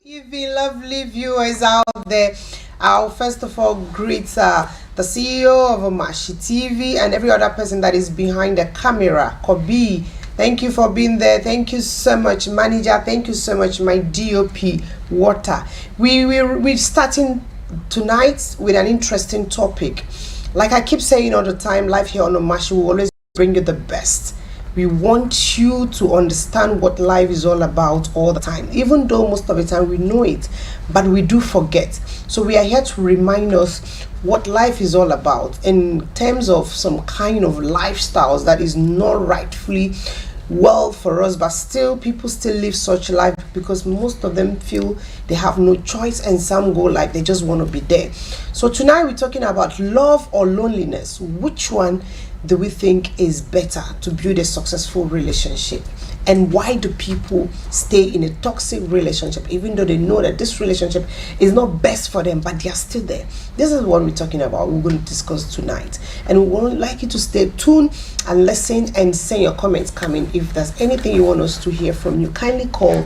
TV, lovely viewers out there. I'll first of all greet the CEO of Mashi TV and every other person that is behind the camera. Kobi, thank you for being there. Thank you so much, manager. Thank you so much, my DOP Water. We're starting tonight with an interesting topic. Like I keep saying all the time, life here on Mashi will always bring you the best. We want you to understand what life is all about all the time, even though most of the time we know it, but we do forget. So we are here to remind us what life is all about in terms of some kind of lifestyles that is not rightfully well for us, but still people still live such life because most of them feel they have no choice, and some go like they just want to be there. So tonight we're talking about love or loneliness. Which one do we think is better to build a successful relationship? And why do people stay in a toxic relationship even though they know that this relationship is not best for them, but they are still there? This is what we're talking about. We're going to discuss tonight, and we would like you to stay tuned and listen and send your comments coming. If there's anything you want us to hear from you, kindly call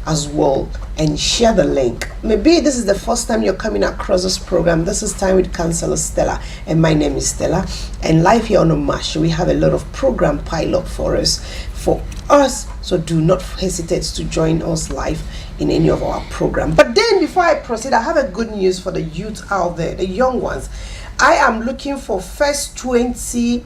as well and share the link. Maybe this is the first time you're coming across this program. This is Time with Counselor Stella, and my name is Stella. And live here on Omash, we have a lot of program pile up for us, so do not hesitate to join us live in any of our program. But then before I proceed, I have a good news for the youth out there, the young ones. I am looking for first 20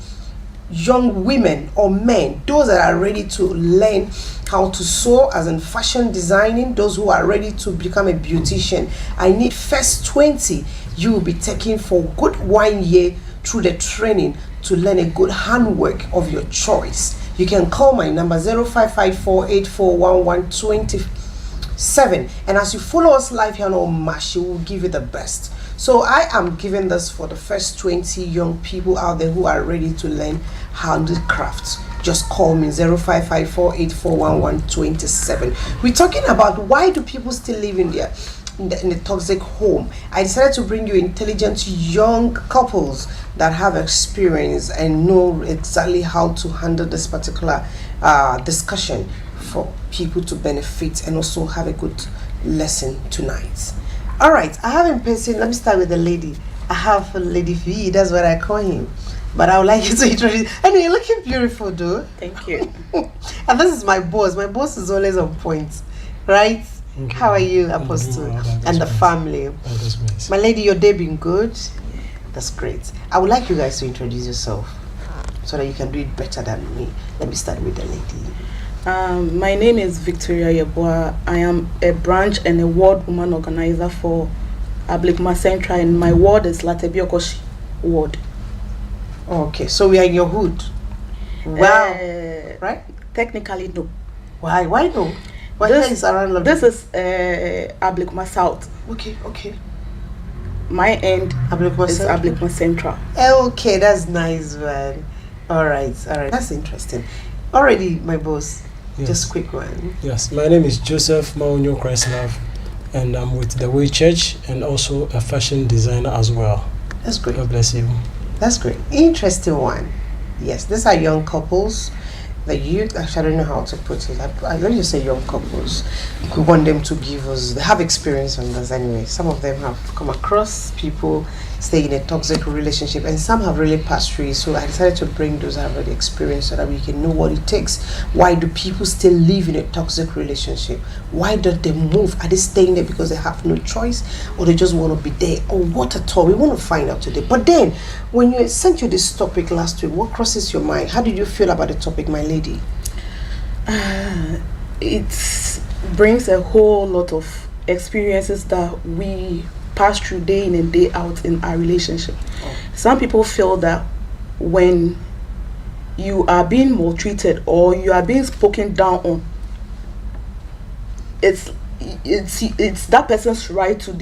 young women or men, those that are ready to learn how to sew, as in fashion designing, those who are ready to become a beautician. I need first 20. You will be taking for good 1 year through the training to learn a good handwork of your choice. You can call my number 0554841127, and as you follow us live here on Omash, will give you the best. So I am giving this for the first 20 young people out there who are ready to learn handicrafts. Just call me 0554841127. We're talking about why do people still live in the toxic home. I decided to bring you intelligent young couples that have experience and know exactly how to handle this particular discussion for people to benefit and also have a good lesson tonight. All right, I have in person. Let me start with the lady. I have Lady V. That's what I call him. But I would like you to introduce. And you're looking beautiful, though. Thank you. And this is my boss. My boss is always on point, right? Okay. How are you, Apostle, and the family? My lady, your day been good? That's great. I would like you guys to introduce yourself so that you can do it better than me. Let me start with the lady. My name is Victoria Yeboah. I am a branch and a ward woman organizer for Ablikma Central, and my ward is Latebiokoshi ward. Okay, so we are in your hood. Wow. Right? Technically, no. Why? Why no? This is Ablikma South. Okay. My end is Ablikma Central. Okay, that's nice, man. All right. That's interesting. Already, my boss. Yes. Just a quick one. Yes, my name is Joseph Maunyo Christlove, and I'm with the Way Church and also a fashion designer as well. That's great. God bless you. That's great. Interesting one. Yes, these are young couples. The youth, actually, I don't know how to put it. I don't just say young couples. We want them to give us, they have experience on this anyway. Some of them have come across people staying in a toxic relationship, and some have really passed through it. So I decided to bring those that have already experienced so that we can know what it takes. Why do people still live in a toxic relationship? Why don't they move? Are they staying there because they have no choice, or they just want to be there, or what at all? We want to find out today. But then, when you sent you this topic last week, what crosses your mind? How did you feel about the topic, my lady? It brings a whole lot of experiences that we pass through day in and day out in our relationship. Some people feel that when you are being maltreated or you are being spoken down on, it's that person's right to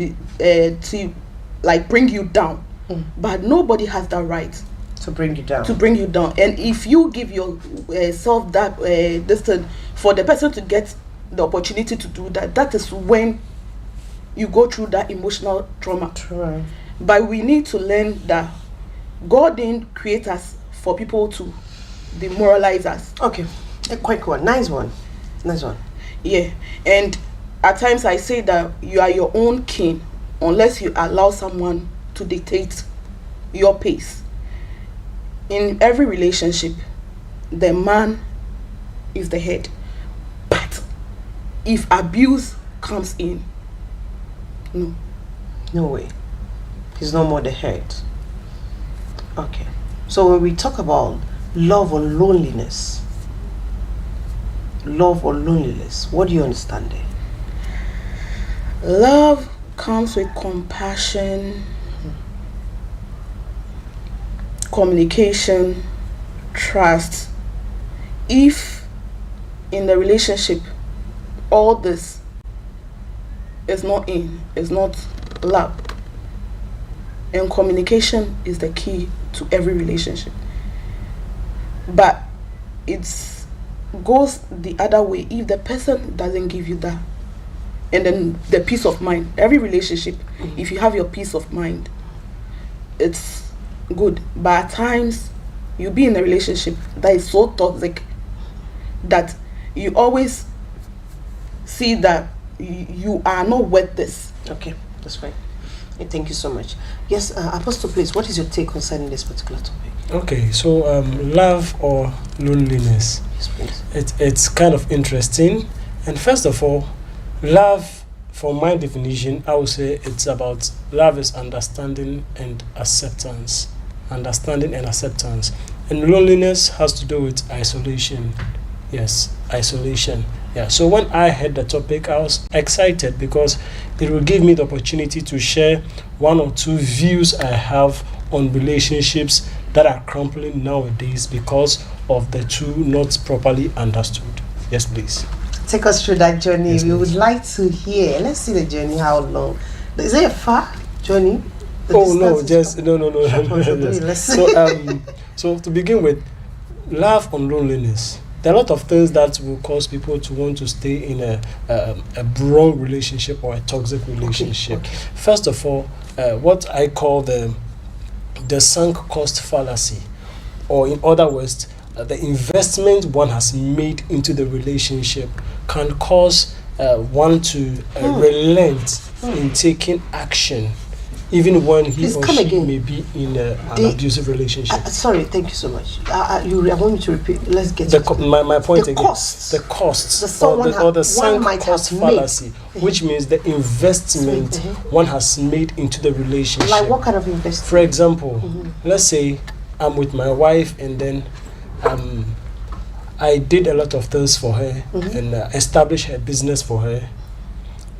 bring you down. But nobody has that right to bring you down. And if you give yourself that distance for the person to get the opportunity to do that, that is when you go through that emotional trauma. True. But we need to learn that God didn't create us for people to demoralize us. Okay, a quick one, nice one. Yeah, and at times I say that you are your own king unless you allow someone to dictate your pace. In every relationship, the man is the head. But if abuse comes in, no. No way. He's no more the head. Okay. So when we talk about love or loneliness, what do you understand there? Love comes with compassion, communication, trust. If in the relationship all this is not love, and communication is the key to every relationship, but it goes the other way if the person doesn't give you that. And then the peace of mind, every relationship, if you have your peace of mind, it's good. But at times you be in a relationship that is so toxic that you always see that you are not worth this. Okay, that's fine. Thank you so much. Yes, Apostle, please, what is your take concerning this particular topic? Okay, so love or loneliness. Yes, please. It's kind of interesting. And first of all, love, for my definition, I would say it's about love is understanding and acceptance. Understanding and acceptance. And loneliness has to do with isolation. Yes, isolation. Yeah. So when I heard the topic, I was excited because it will give me the opportunity to share one or two views I have on relationships that are crumbling nowadays because of the two not properly understood. Yes, please. Take us through that journey. Yes, we please. would like to hear. Let's see the journey. How long? Is it a far journey? The Oh no, distance is just no. Let's see. So to begin with, love and loneliness. There are a lot of things that will cause people to want to stay in a wrong relationship or a toxic relationship. Okay. First of all, what I call the sunk cost fallacy, or in other words, the investment one has made into the relationship can cause one to relent in taking action, even when he Please or come she again. may be in an abusive relationship. Sorry, thank you so much. I want you to repeat. Let's get My point the again. costs. The costs, The someone or the one sunk might cost have made. fallacy, which means the investment one has made into the relationship. Like what kind of investment? For example, let's say I'm with my wife and then I did a lot of things for her and established her business for her,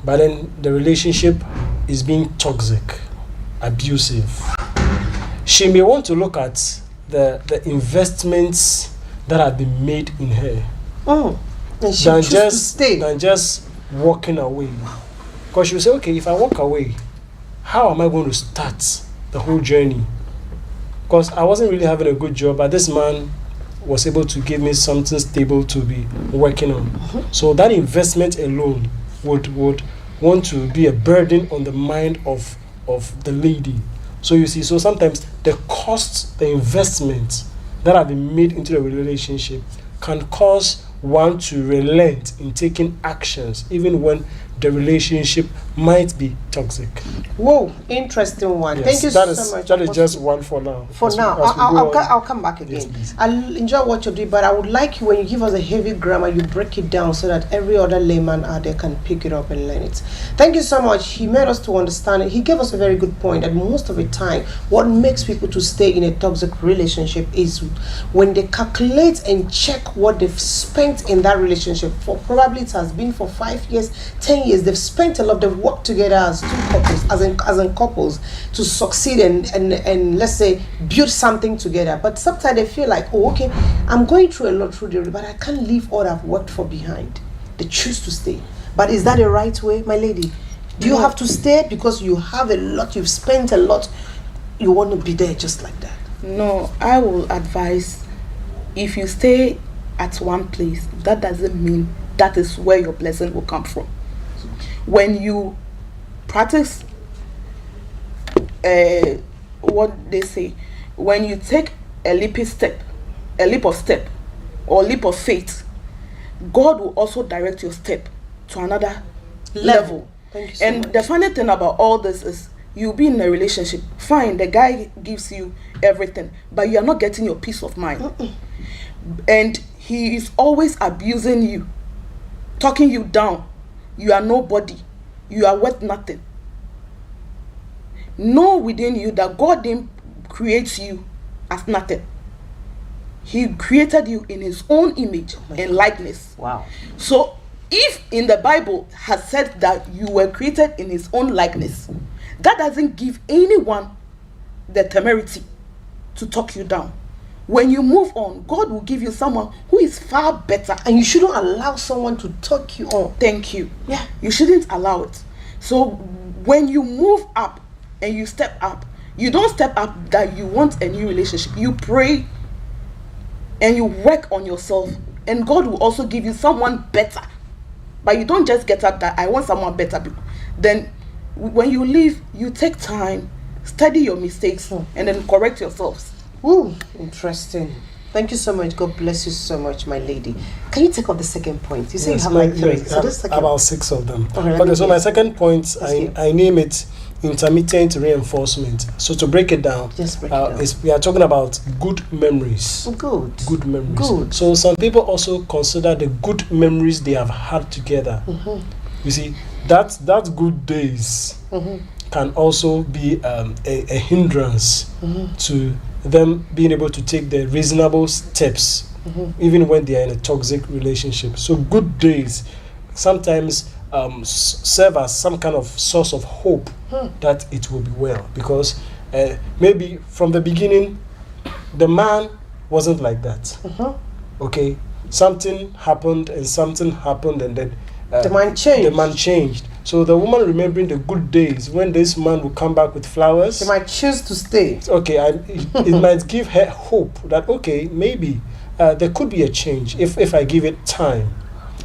but then the relationship is being toxic, abusive. She may want to look at the investments that have been made in her And she choose to stay. than just walking away. Because she'll say, okay, if I walk away, how am I going to start the whole journey? Because I wasn't really having a good job, but this man was able to give me something stable to be working on. So that investment alone would want to be a burden on the mind of the lady. So you see, so sometimes the costs, the investments that have been made into the relationship can cause one to relent in taking actions, even when the relationship might be toxic. Whoa, interesting one. Yes, Thank you that so much. That is just one for now. For As we- now, as we go on. I'll come back again. Yes, please. I'll enjoy what you're doing, but I would like you, when you give us a heavy grammar, you break it down so that every other layman out there can pick it up and learn it. Thank you so much. He made us to understand it. He gave us a very good point that most of the time, what makes people to stay in a toxic relationship is when they calculate and check what they've spent in that relationship for. Probably it has been for 5 years, 10 years. They've spent a lot. They've worked together as two couples, as in couples, to succeed and let's say build something together. But sometimes they feel like, oh, okay, I'm going through a lot through the, but I can't leave all I've worked for behind. They choose to stay. But is that the right way, my lady? Do you have to stay because you have a lot, you've spent a lot, you want to be there just like that? No, I will advise, if you stay at one place, that doesn't mean that is where your blessing will come from. When you practice what they say, when you take a leap of step or leap of faith, God will also direct your step to another level. Thank you so And much. the funny thing about all this is, you'll be in a relationship, fine, the guy gives you everything, but you are not getting your peace of mind. And he is always abusing you, talking you down. You are nobody. You are worth nothing. Know within you that God didn't create you as nothing. He created you in his own image and likeness. Wow. So if in the Bible has said that you were created in his own likeness, that doesn't give anyone the temerity to talk you down. When you move on, God will give you someone who is far better. And you shouldn't allow someone to talk you on. Thank you. Yeah. You shouldn't allow it. So when you move up and you step up, you don't step up that you want a new relationship. You pray and you work on yourself, and God will also give you someone better. But you don't just get up that I want someone better. Then when you leave, you take time, study your mistakes, and then correct yourselves. Ooh, interesting. Thank you so much. God bless you so much, my lady. Can you take up the second point? You say you have like 3. Yes, So this second about 6 of them. Okay, Okay, so my second point, hear. I name it intermittent reinforcement. So to break it down, Just break it down. we are talking about good memories. Good. Good memories. Good. So some people also consider the good memories they have had together. You see, that good days can also be a hindrance to them being able to take the reasonable steps, even when they are in a toxic relationship. So good days sometimes serve as some kind of source of hope that it will be well, because maybe from the beginning the man wasn't like that. Okay, something happened and then The man changed. the man changed. So the woman remembering the good days when this man would come back with flowers, She might choose to stay. okay, it might give her hope that, okay, maybe there could be a change if I give it time.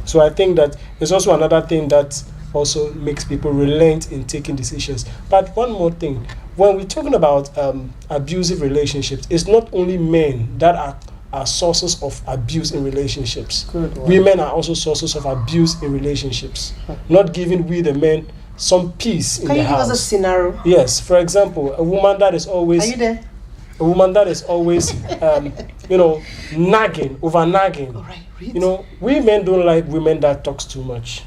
So I think that there's also another thing that also makes people relent in taking decisions. But one more thing, when we're talking about abusive relationships, it's not only men that are sources of abuse in relationships. Good one. Women are also sources of abuse in relationships, not giving we the men some peace in Can the you give house. us a scenario? Yes, for example, a woman that is always Are you there? a woman that is always nagging, over nagging. All right, read. You know, we men don't like women that talks too much.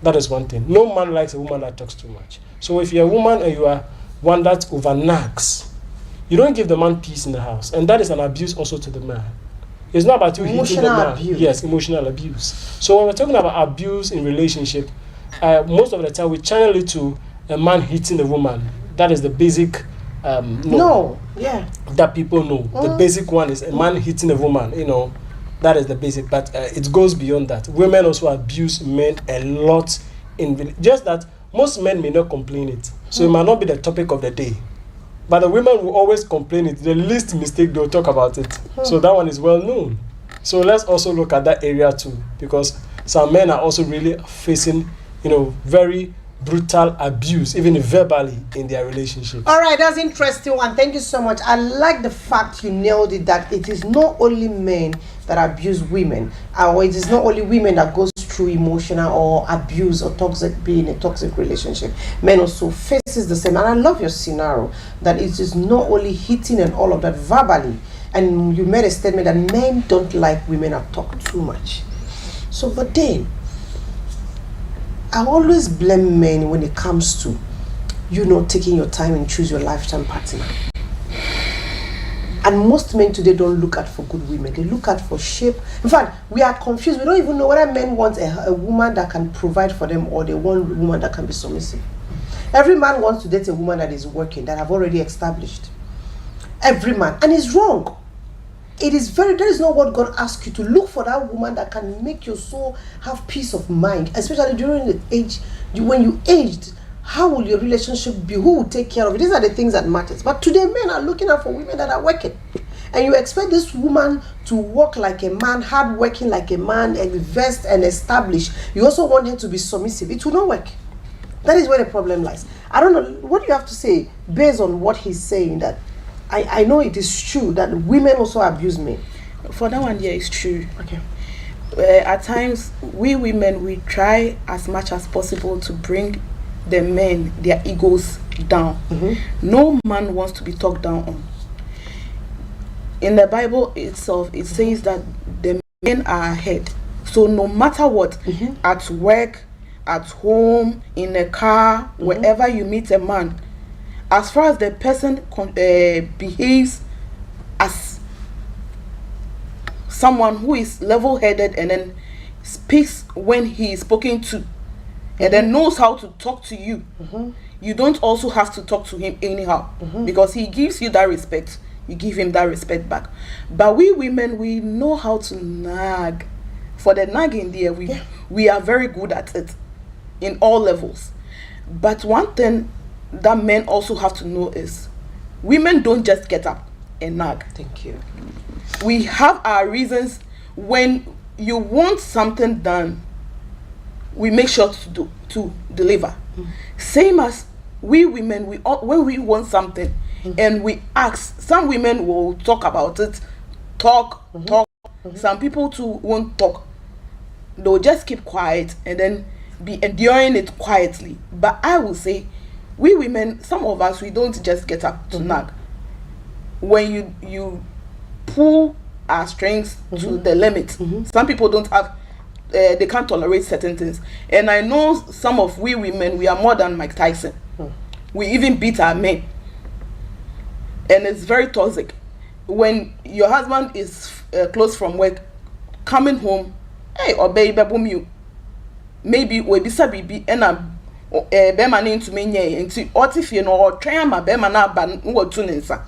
That is one thing. No man likes a woman that talks too much. So if you're a woman and you are one that over nags, you don't give the man peace in the house, and that is an abuse also to the man. It's not about you hitting the Emotional man. abuse. Yes, emotional abuse. So when we're talking about abuse in relationship, most of the time we channel it to a man hitting a woman. That is the basic No. Yeah. that people know. The basic one is a man hitting a woman, that is the basic, but it goes beyond that. Women also abuse men a lot just that most men may not complain it, so it might not be the topic of the day, but the women will always complain it. The least mistake, they'll talk about it. So that one is well known. So let's also look at that area too, because some men are also really facing very brutal abuse, even verbally, in their relationships. All right, that's interesting one. Thank you so much. I like the fact you nailed it, that it is not only men that abuse women, or it is not only women that goes through emotional or abuse or being in a toxic relationship. Men also faces the same. And I love your scenario that it is not only hitting and all of that verbally. And you made a statement that men don't like women that talk too much. So, but then I always blame men when it comes to taking your time and choose your lifetime partner. And most men today don't look out for good women. They look out for shape. In fact, we are confused. We don't even know whether men want a woman that can provide for them, or they want a woman that can be submissive. Every man wants to date a woman that is working, that have already established. Every man. And it's wrong. That is not what God asks you to look for. That woman that can make your soul have peace of mind, especially during the age, when you aged. How will your relationship be? Who will take care of it? These are the things that matters. But today men are looking out for women that are working. And you expect this woman to work like a man, hard working like a man, invest and establish. You also want her to be submissive. It will not work. That is where the problem lies. I don't know, what do you have to say based on what he's saying? That I know it is true that women also abuse men. For that one, yeah, it's true. Okay. at times we women, we try as much as possible to bring the men, their egos down. No man wants to be talked down on. In the Bible itself, it says that the men are ahead. So no matter what, at work, at home, in a car, wherever you meet a man, as far as the person behaves as someone who is level-headed and then speaks when he is spoken to, and then knows how to talk to you, you don't also have to talk to him anyhow, because he gives you that respect, you give him that respect back. But we women, we know how to nag. For the nagging there, we are very good at it in all levels. But one thing that men also have to know is women don't just get up and nag. Thank you. We have our reasons. When you want something done, we make sure to deliver. Same as we women, when we want something and we ask, some women will talk about it, talk. Some people too won't talk. They'll just keep quiet and then be enduring it quietly. But I will say, we women, some of us, we don't just get up to nag. When you pull our strings to the limit, some people don't have, they can't tolerate certain things. And I know some of we women, we are more than Mike Tyson. We even beat our men. And it's very toxic. When your husband is close from work, coming home, hey, or baby, boom you. Maybe we be sabi and bema ni into me into otif or try my bema na ban tuninsa.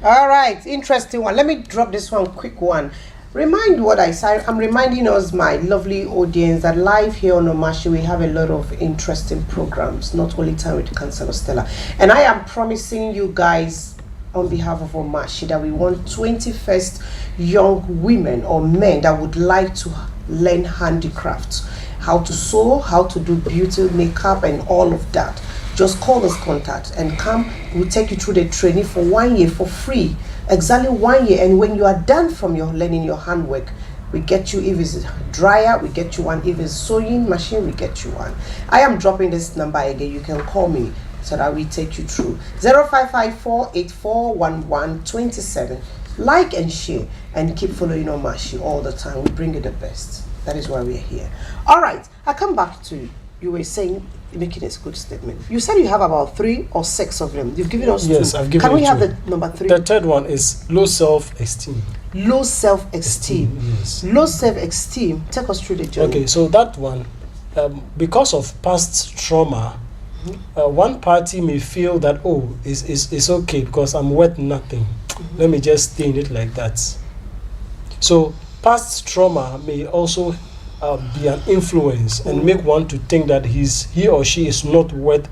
All right, interesting one. Let me drop this one, quick one. Remind what I said. I'm reminding us, my lovely audience, that live here on Omashi, we have a lot of interesting programs, not only Time with Councillor Stella. And I am promising you guys, on behalf of Omashi, that we want 21st young women or men that would like to learn handicrafts, how to sew, how to do beauty, makeup, and all of that. Just call us contact and come. We'll take you through the training for 1 year for free, exactly 1 year. And when you are done from your learning your handwork, we get you, if it's dryer, we get you one. If it's sewing machine, we get you one. I am dropping this number again. You can call me so that we take you through. 0554841127. Like and share and keep following Omashi all the time. We bring you the best. That is why we are here. All right, I come back to you were saying, making a good statement. You said you have about 3 or 6 of them. You've given us 2. Yes, I've given Can we you have 2. the number 3? The third one is low self-esteem. Low self-esteem. Yes. Low self-esteem. Take us through the journey. Okay, so that one, because of past trauma, one party may feel that, oh, it's okay because I'm worth nothing. Let me just stay in it like that. So past trauma may also be an influence and make one to think that he or she is not worth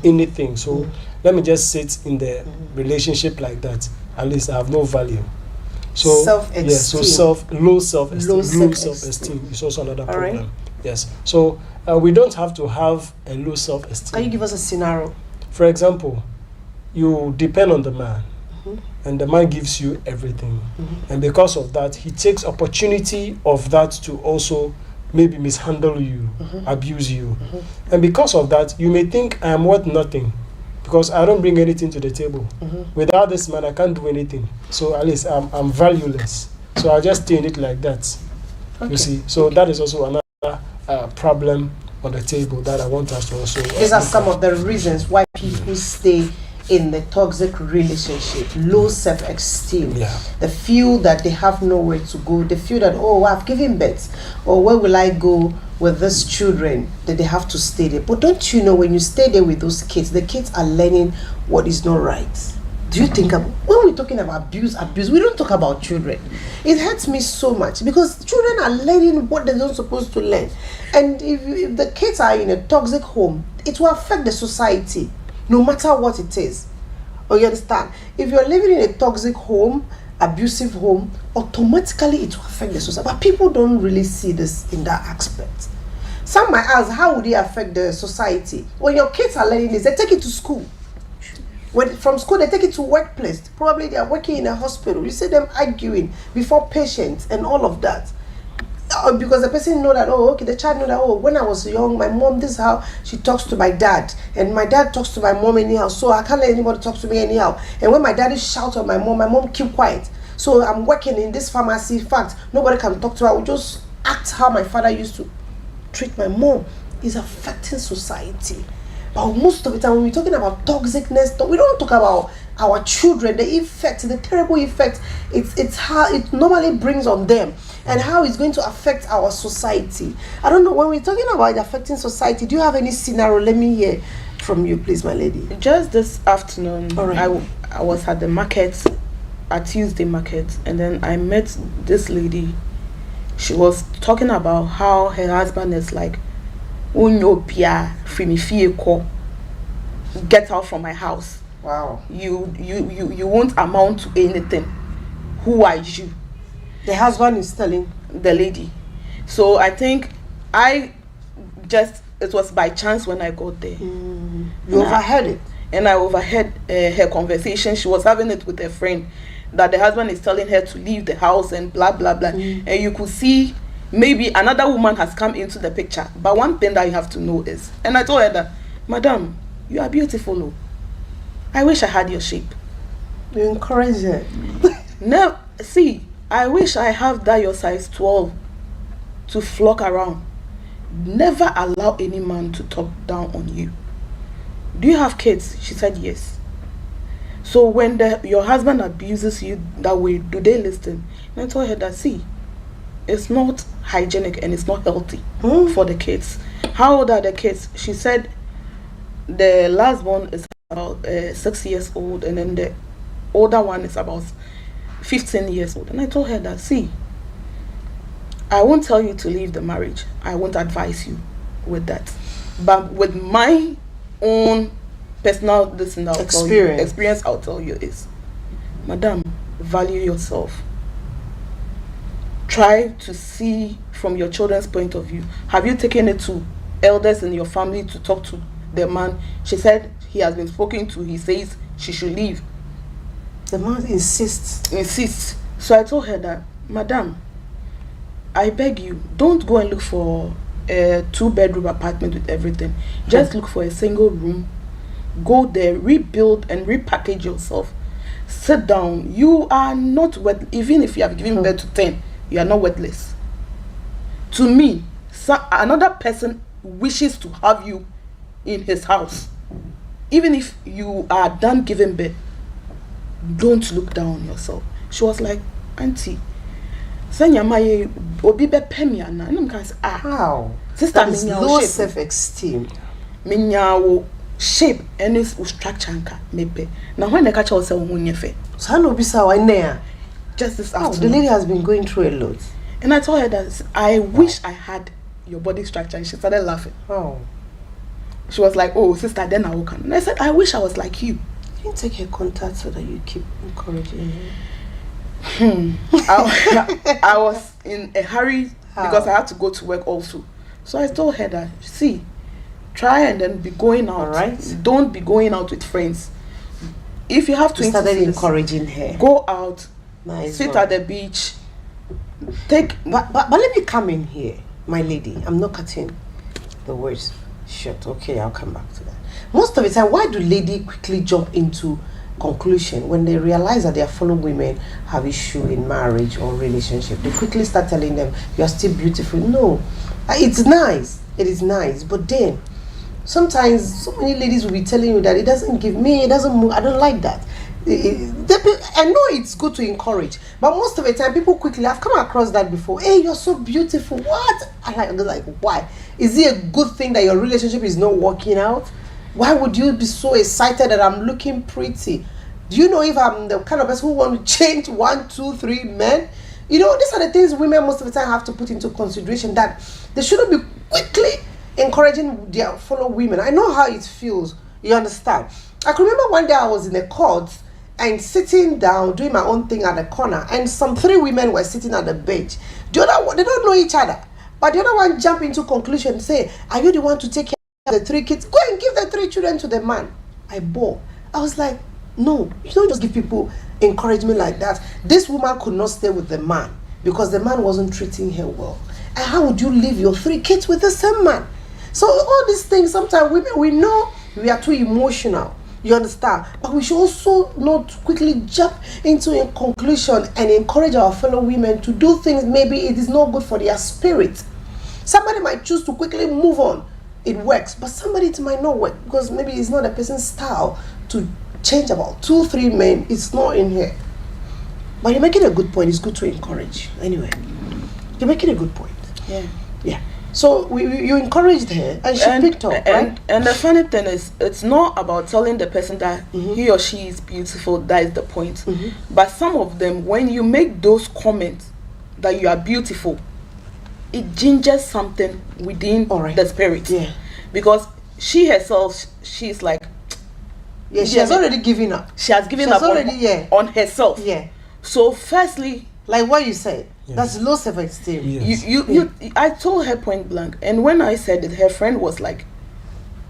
anything. So let me just sit in the relationship like that. At least I have no value. So self-esteem. Yes, so low self-esteem. Low Low self-esteem. self-esteem is also another All problem. right. Yes. So we don't have to have a low self-esteem. Can you give us a scenario? For example, you depend on the man, and the man gives you everything, and because of that, he takes opportunity of that to also maybe mishandle you, abuse you, and because of that, you may think I am worth nothing because I don't bring anything to the table. Without this man, I can't do anything. So at least I'm valueless. So I'll just stay in it like that. Okay. You see, so that is also another problem on the table that I want us to also. These are some of the reasons why people stay in the toxic relationship. Low self-esteem. Yeah. They feel that they have nowhere to go. They feel that, oh, I've given birth, or where will I go with these children, that they have to stay there. But don't you know, when you stay there with those kids, the kids are learning what is not right. Do you think when we're talking about abuse, we don't talk about children. It hurts me so much because children are learning what they're not supposed to learn. And if the kids are in a toxic home, it will affect the society, no matter what it is. Oh, you understand? If you're living in a toxic home, abusive home, automatically it will affect the society. But people don't really see this in that aspect. Some might ask, how would it affect the society? When your kids are learning this, they take it to school. From school, they take it to workplace. Probably they are working in a hospital. You see them arguing before patients and all of that. because the person know that, oh, okay, the child know that, oh, when I was young, my mom, this is how she talks to my dad, and my dad talks to my mom anyhow, so I can't let anybody talk to me anyhow. And when my daddy shouts at my mom keep quiet. So I'm working in this pharmacy. In fact, nobody can talk to her. I will just act how my father used to treat my mom. Is affecting society. But most of the time, when we're talking about toxicness, we don't talk about our children, the effect, the terrible effect it's how it normally brings on them, and how it's going to affect our society. I don't know, when we're talking about affecting society, do you have any scenario? Let me hear from you, please, my lady. Just this afternoon, All right. I was at the market, at Tuesday market, and then I met this lady. She was talking about how her husband is like, Unyopia, Frimifie, get out from my house. Wow. You won't amount to anything. Who are you? The husband is telling The lady. So I think it was by chance when I got there. you overheard it. And I overheard her conversation. She was having it with a friend, that the husband is telling her to leave the house and blah blah blah. And you could see maybe another woman has come into the picture. But one thing that you have to know is, and I told her that, Madam, you are beautiful. Oh. I wish I had your shape. You encourage her. Now, see, I wish I have that your size 12 to flock around. Never allow any man to talk down on you. Do you have kids? She said yes. So when your husband abuses you that way, do they listen? And I told her that, see, it's not hygienic and it's not healthy for the kids. How old are the kids? She said the last one is about 6 years old, and then the older one is about 15 years old. And I told her that, see, I won't tell you to leave the marriage. I won't advise you with that. But with my own personal experience, I'll tell you is, Madam, value yourself. Try to see from your children's point of view. Have you taken it to elders in your family to talk to the man? She said he has been spoken to. He says she should leave. The man insists. So I told her that, Madam, I beg you, don't go and look for a 2-bedroom apartment with everything. Just look for a single room. Go there, rebuild and repackage yourself. Sit down. You are not worth, even if you have given birth to 10, you are not worthless. To me, another person wishes to have you in his house. Even if you are done giving birth, don't look down on yourself. She was like, Auntie, Sanyamaye obi be pemiana. And I'm kind of how? Sister, That is low self-esteem. Minyawo shape and its structure anka maybe. Now when the catch also munyefe. So no bisa wa there. Just this The afternoon. lady has been going through a lot. And I told her that I wish I had your body structure, and she started laughing. Oh. She was like, oh sister, then I will come. And I said, I wish I was like you. You can take her contact so that you keep encouraging her. I was in a hurry because I had to go to work also. So I told her that, see, try and then be going out. All right. Don't be going out with friends. If you have to, Started encouraging her. go out, Nice sit one. at the beach, take. But let me come in here, my lady. I'm not cutting the words short. Okay, I'll come back to that. Most of the time, why do ladies quickly jump into conclusion when they realize that their fellow women have issue in marriage or relationship? They quickly start telling them, "You are still beautiful." No, it's nice. It is nice, but then sometimes so many ladies will be telling you that it doesn't give me, it doesn't move. I don't like that. I know it's good to encourage, but most of the time people quickly, I've come across that before. Hey, you're so beautiful. What? I'm like, why? Is it a good thing that your relationship is not working out? Why would you be so excited that I'm looking pretty? Do you know if I'm the kind of person who want to change 1, 2, 3 men? You know, these are the things women most of the time have to put into consideration, that they shouldn't be quickly encouraging their fellow women. I know how it feels. You understand? I can remember one day I was in a court and sitting down doing my own thing at the corner, and some 3 women were sitting at the bench. The other one, they don't know each other, but the other one jump into conclusion, say, "Are you the one to take care of the 3 kids? Go and give the 3 children to the man." I bore. I was like, no, you don't just give people encouragement like that. This woman could not stay with the man because the man wasn't treating her well. And how would you leave your 3 kids with the same man? So all these things, sometimes women, we know we are too emotional. You understand? But we should also not quickly jump into a conclusion and encourage our fellow women to do things maybe it is not good for their spirit. Somebody might choose to quickly move on. It works. But somebody it might not work because maybe it's not a person's style to change about 2-3 men. It's not in here. But you're making a good point. It's good to encourage. Anyway, you're making a good point. Yeah. Yeah. So you encouraged her and she picked up, right? And the funny thing is, it's not about telling the person that he or she is beautiful. That is the point. But some of them, when you make those comments that you are beautiful, it gingers something within the spirit. Yeah. Because she herself, she's like, yeah, she has already given up. She has given up on herself. Yeah. So firstly, like what you said, that's low self-esteem. Yes. I told her point blank, and when I said it, her friend was like,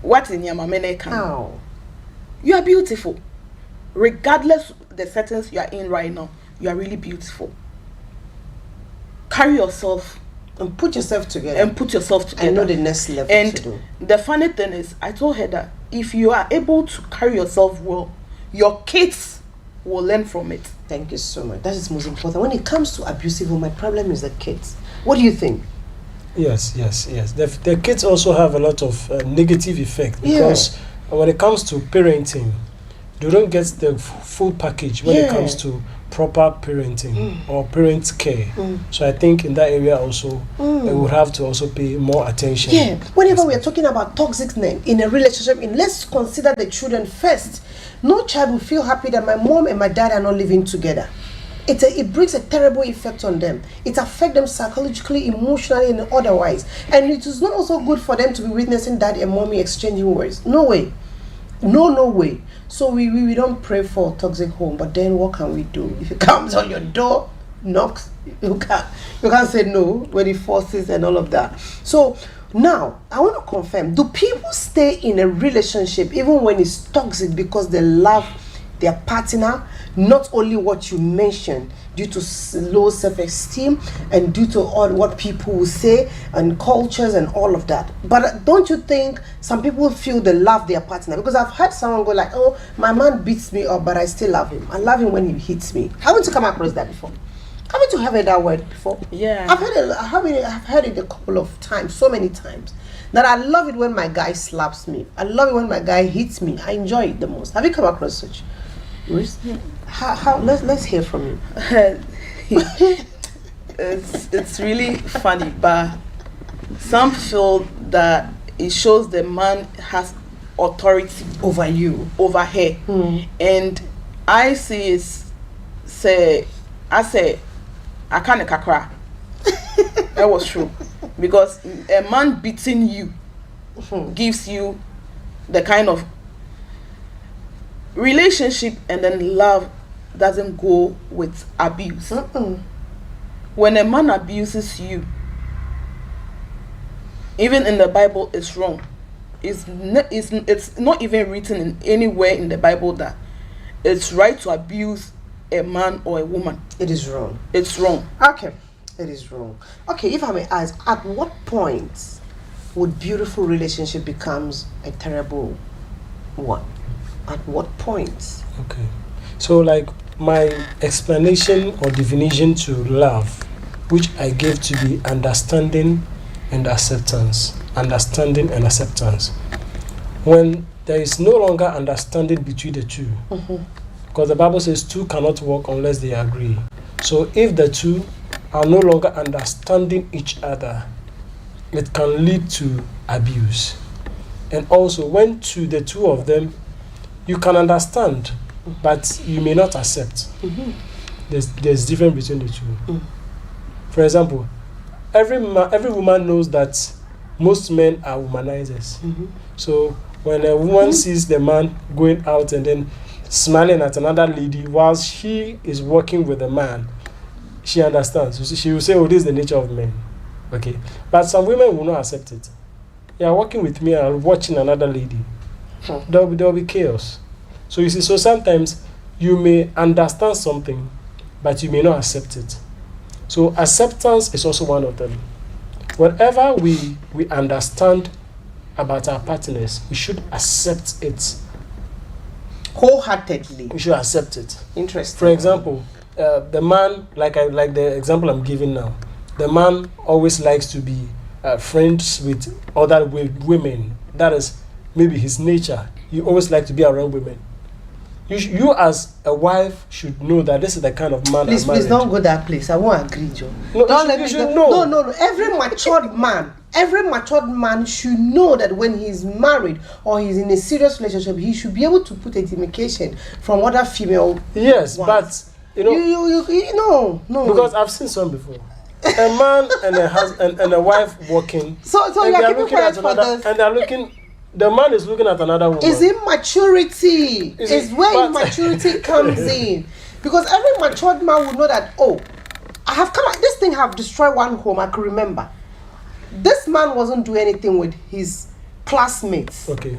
"What in your mamene can? How? You are beautiful, regardless the settings you are in right now. You are really beautiful. Carry yourself and put yourself together. I know the next level and to do. The funny thing is, I told her that if you are able to carry yourself well, your kids will learn from it. Thank you so much. That is most important. When it comes to abusive, my problem is the kids. What do you think? Yes. The kids also have a lot of negative effect because when it comes to parenting, they don't get the full package when it comes to proper parenting or parent care. So I think in that area also, they would have to also pay more attention. Yeah. Whenever we are talking about toxicness in a relationship, let's consider the children first. No child will feel happy that my mom and my dad are not living together. It brings a terrible effect on them. It affects them psychologically, emotionally, and otherwise. And it is not also good for them to be witnessing dad and mommy exchanging words. No way. No way. So we don't pray for toxic home. But then what can we do? If it comes on your door, knocks, you can't say no when it forces and all of that. So now, I want to confirm, do people stay in a relationship even when it's toxic because they love their partner? Not only what you mentioned, due to low self-esteem and due to all what people will say and cultures and all of that. But don't you think some people feel they love their partner? Because I've heard someone go like, oh, my man beats me up, but I still love him. I love him when he hits me. Haven't you come across that before? Haven't you heard that word before? Yeah. I've heard it a couple of times, so many times, that I love it when my guy slaps me. I love it when my guy hits me. I enjoy it the most. Have you come across such? Let's hear from you. It's really funny, but some feel that it shows the man has authority over you, over her, and I see it say I can't cry. That was true, because a man beating you gives you the kind of relationship, and then love doesn't go with abuse. When a man abuses you, even in the Bible, it's wrong. It's not even written in anywhere in the Bible that it's right to abuse a man or a woman. It is wrong. It's wrong. Okay, it is wrong. Okay, if I may ask, at what point would beautiful relationship becomes a terrible one? At what point? Okay, so like my explanation or definition to love, which I gave to be understanding and acceptance. Understanding and acceptance. When there is no longer understanding between the two, because the Bible says two cannot walk unless they agree. So if the two are no longer understanding each other, it can lead to abuse. And also when the two of them, you can understand, but you may not accept. There's difference between the two. For example, every woman knows that most men are womanizers. So when a woman sees the man going out and then smiling at another lady while she is working with a man, she understands. So she will say, oh, this is the nature of men. Okay. But some women will not accept it. You are working with me and watching another lady. There will be chaos. So you see, so sometimes you may understand something, but you may not accept it. So acceptance is also one of them. whatever we understand about our partners, we should accept it. Wholeheartedly. We should accept it. Interesting. For example, the man, like the example I'm giving now, the man always likes to be friends with other women. That is maybe his nature. He always likes to be around women. You as a wife should know that this is the kind of man. Please don't go that place. I won't agree, Joe. No, Don't let you me should go. know. No. Every matured man should know that when he's married or he's in a serious relationship, he should be able to put a demarcation from other female. Yes, ones. but you know, you no. because I've seen some before. A man and a husband and a wife walking. So and you're they are keeping looking quiet at for another, this. and they're looking. The man is looking at another woman. It's immaturity. It's where immaturity comes in. Because every matured man will know that, I have come out, this thing have destroyed one home. I could remember. This man wasn't doing anything with his classmates. Okay.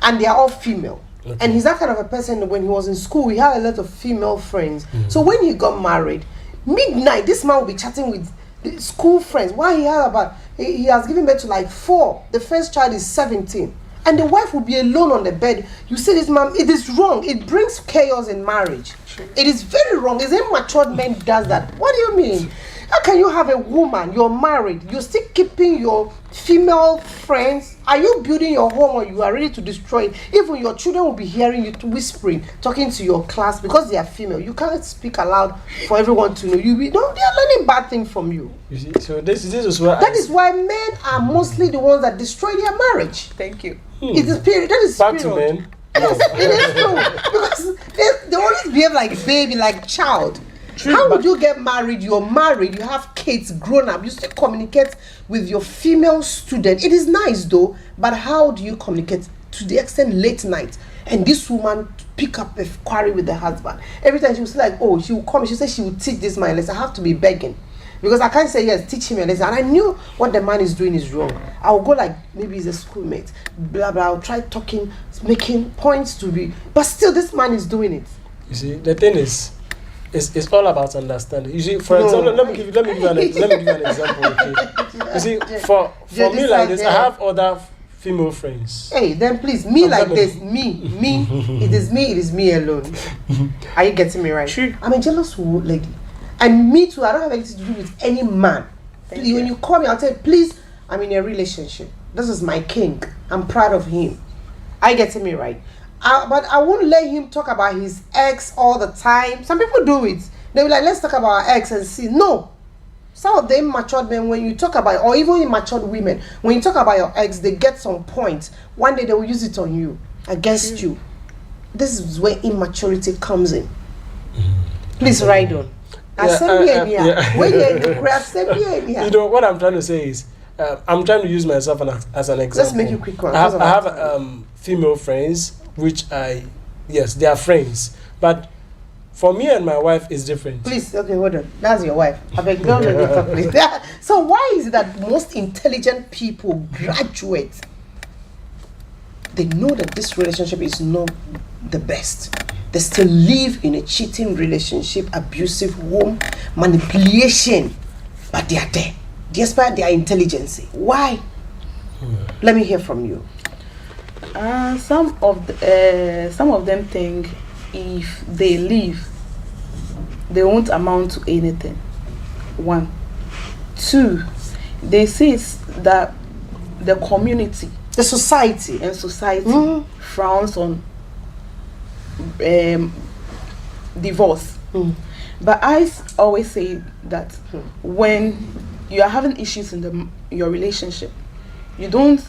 And they are all female. Okay. And he's that kind of a person. When he was in school, he had a lot of female friends. So when he got married, midnight, this man will be chatting with the school friends. Why he has given birth to like 4. The first child is 17. And the wife will be alone on the bed. You see this, ma'am, it is wrong. It brings chaos in marriage. It is very wrong. It's immature men does that. What do you mean? How can you have a woman, you're married, you're still keeping your female friends? Are you building your home or you are ready to destroy it? Even your children will be hearing you whispering, talking to your class because they are female. You can't speak aloud for everyone to know. They are learning bad things from you. You see, so this is why That is why men are mostly the ones that destroy their marriage. Thank you. It is period. That is back period. to men. Yes, it is true. Because they always behave like baby, like child. True, How but- would you get married? You're married, you have kids, grown up, you still communicate with your female student. It is nice though, but how do you communicate to the extent late night? And this woman pick up a quarry with the husband. Every time she was like, she will come, she said she will teach this man a lesson. I have to be begging. Because I can't say yes, teach him a lesson. And I knew what the man is doing is wrong. I'll go like, maybe he's a schoolmate, blah, blah. I'll try talking, making points to be, but still this man is doing it. You see, the thing is, it's all about understanding. You see, for example, let me give you an example. Okay? You see, for me like this, I have other female friends. Hey, then please, me like this, me, it is me alone. Are you getting me right? True. I'm a jealous lady. And me too, I don't have anything to do with any man. Thank When you call me, I'll tell you, please, I'm in a relationship. This is my king. I'm proud of him. Are you getting me right? But I won't let him talk about his ex all the time. Some people do it. They'll be like, let's talk about our ex and see. No. Some of them matured men, when you talk about, or even immature women, when you talk about your ex, they get some point. One day they will use it on you, against you. This is where immaturity comes in. Please ride on. You know what I'm trying to say is, I'm trying to use myself as an example. Let's make it quick one. I have female friends, which they are friends, but for me and my wife is different. Please, okay, hold on. That's your wife. I beg, don't let me talk, please. So why is it that most intelligent people graduate? They know that this relationship is not the best. They still live in a cheating relationship, abusive home, manipulation, but they are there, despite their intelligence. Why? Let me hear from you. Some of them think if they leave, they won't amount to anything. 1, 2, they see that the community, The society, and society frowns on divorce. But I always say that when you are having issues in your relationship, you don't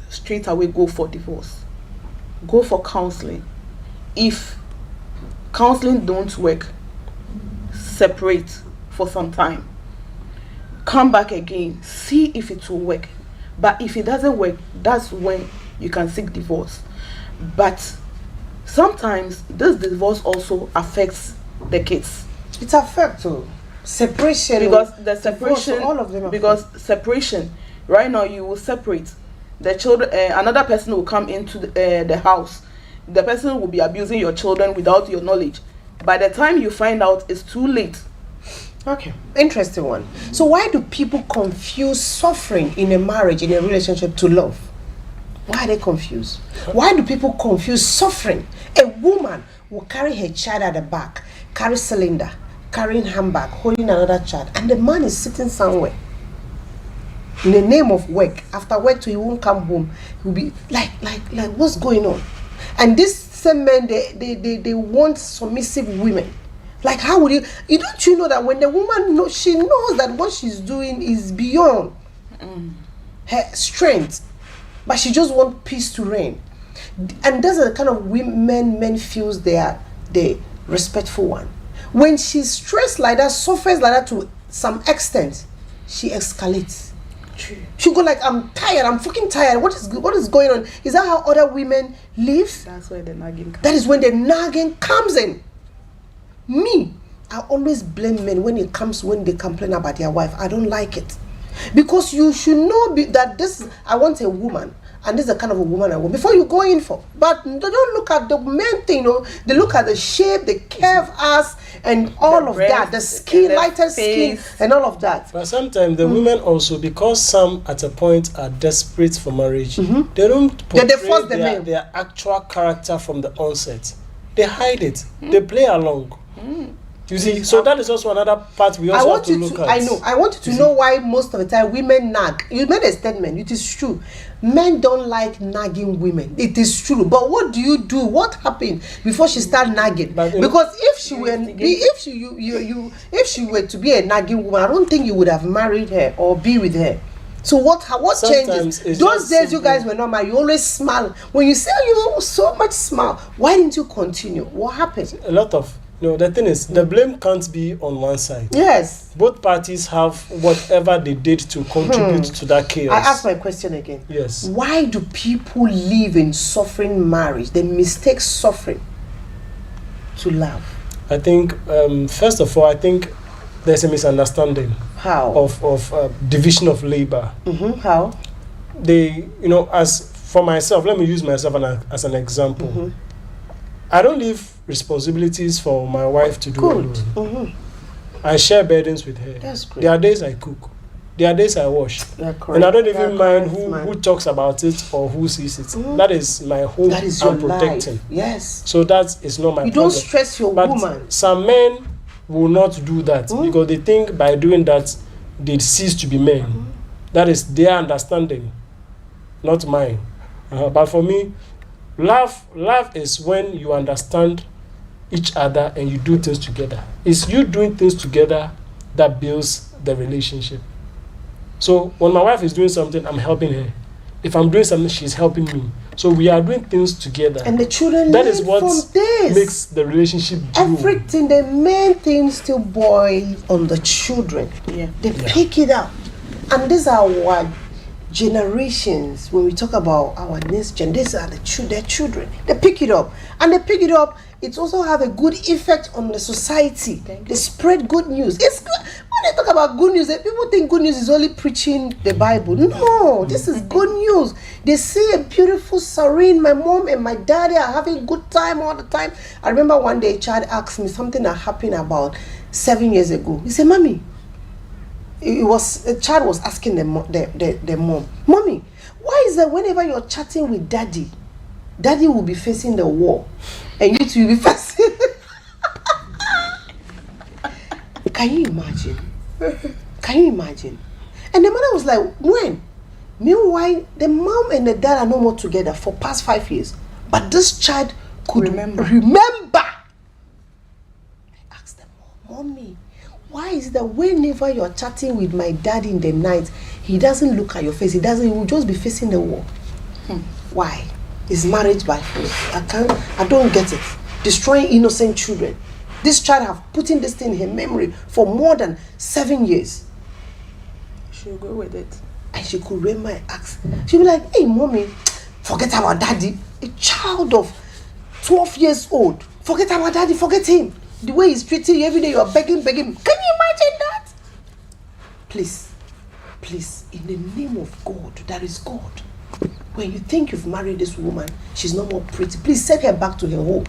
straight away go for divorce. Go for counseling. If counseling don't work, separate for some time. Come back again, see if it will work. But if it doesn't work, that's when you can seek divorce. But sometimes this divorce also affects the kids. it affects separation. Because the separation, all of them. because separation, right now you will separate the children. Another person will come into the house. The person will be abusing your children without your knowledge. By the time you find out, it's too late. Okay, interesting one. So why do people confuse suffering in a marriage, in a relationship, to love? Why are they confused? Why do people confuse suffering? A woman will carry her child at the back, carry cylinder, carrying handbag, holding another child, and the man is sitting somewhere in the name of work. After work, he won't come home. He'll be like, what's going on? And these same men, they want submissive women. Like, how would you don't you know that when the woman knows, she knows that what she's doing is beyond her strength, but she just wants peace to reign. And that's the kind of women men feels they are the respectful one. When she's stressed like that, suffers like that to some extent, she escalates. True. She go like, I'm tired, I'm fucking tired. What is going on? Is that how other women live? That's where the nagging comes. That is when the nagging comes in. Me, I always blame men when they complain about their wife. I don't like it. Because you should know that I want a woman, and this is the kind of a woman I want before you go in for. But they don't look at the main thing, They look at the shape, the curve ass, and all of that, the skin, lighter skin, and all of that. But sometimes the women also, because some at a point are desperate for marriage, they don't portray their actual character from the onset. They hide it. They play along. You see, so that is also another part we also have to look at. I want you to know why most of the time women nag. You made a statement. It is true. Men don't like nagging women. It is true. But what do you do? What happened before she start nagging? Because if she were to be a nagging woman, I don't think you would have married her or be with her. So what changes? Those days you guys were not married. You always smile. When you say you so much smile, why didn't you continue? What happened? A lot of the thing is, the blame can't be on one side. Yes. Both parties have whatever they did to contribute to that chaos. I ask my question again. Yes. Why do people live in suffering marriage? They mistake suffering to love. I think, first of all, there's a misunderstanding. How? Of division of labor. How? As for myself, let me use myself as an example. I don't leave responsibilities for my wife to do alone. I share burdens with her. That's great. There are days I cook. There are days I wash. And I don't even mind who talks about it or who sees it. That is my home. That is your protecting. Life. Yes. So that is not my You problem. don't stress your woman. Some men will not do that because they think by doing that they cease to be men. That is their understanding, not mine. But for me, love is when you understand each other and you do things together. It's you doing things together that builds the relationship. So when my wife is doing something, I'm helping her. If I'm doing something, she's helping me. So we are doing things together. And the children that is what from this. Makes the relationship grow. Everything, the main thing still boils on the children. Yeah. They pick it up. And these are what generations, when we talk about our next gen, these are their children. They pick it up. And they pick it up, it also have a good effect on the society. They spread good news. It's good. When they talk about good news, people think good news is only preaching the Bible. No, this is good news. They see a beautiful serene. My mom and my daddy are having good time all the time. I remember one day a child asked me something that happened about 7 years ago. He said, Mommy, a child was asking the mom, Mommy, why is that whenever you're chatting with daddy will be facing the wall and you two will be facing Can you imagine? And the mother was like, when? Meanwhile, the mom and the dad are no more together for past 5 years, but this child could remember. I asked them, Mommy, why is it that whenever you're chatting with my dad in the night, he doesn't look at your face, he will just be facing the wall? Why? Is marriage by force? I don't get it. Destroying innocent children. This child have put in this thing in her memory for more than 7 years. She'll go with it. And she could remember and ask. She'll be like, hey, Mommy, forget about daddy. A child of 12 years old. Forget about daddy, forget him. The way he's treating you every day, you are begging. Can you imagine that? Please, in the name of God, that is God. When you think you've married this woman, she's no more pretty. Please send her back to her home.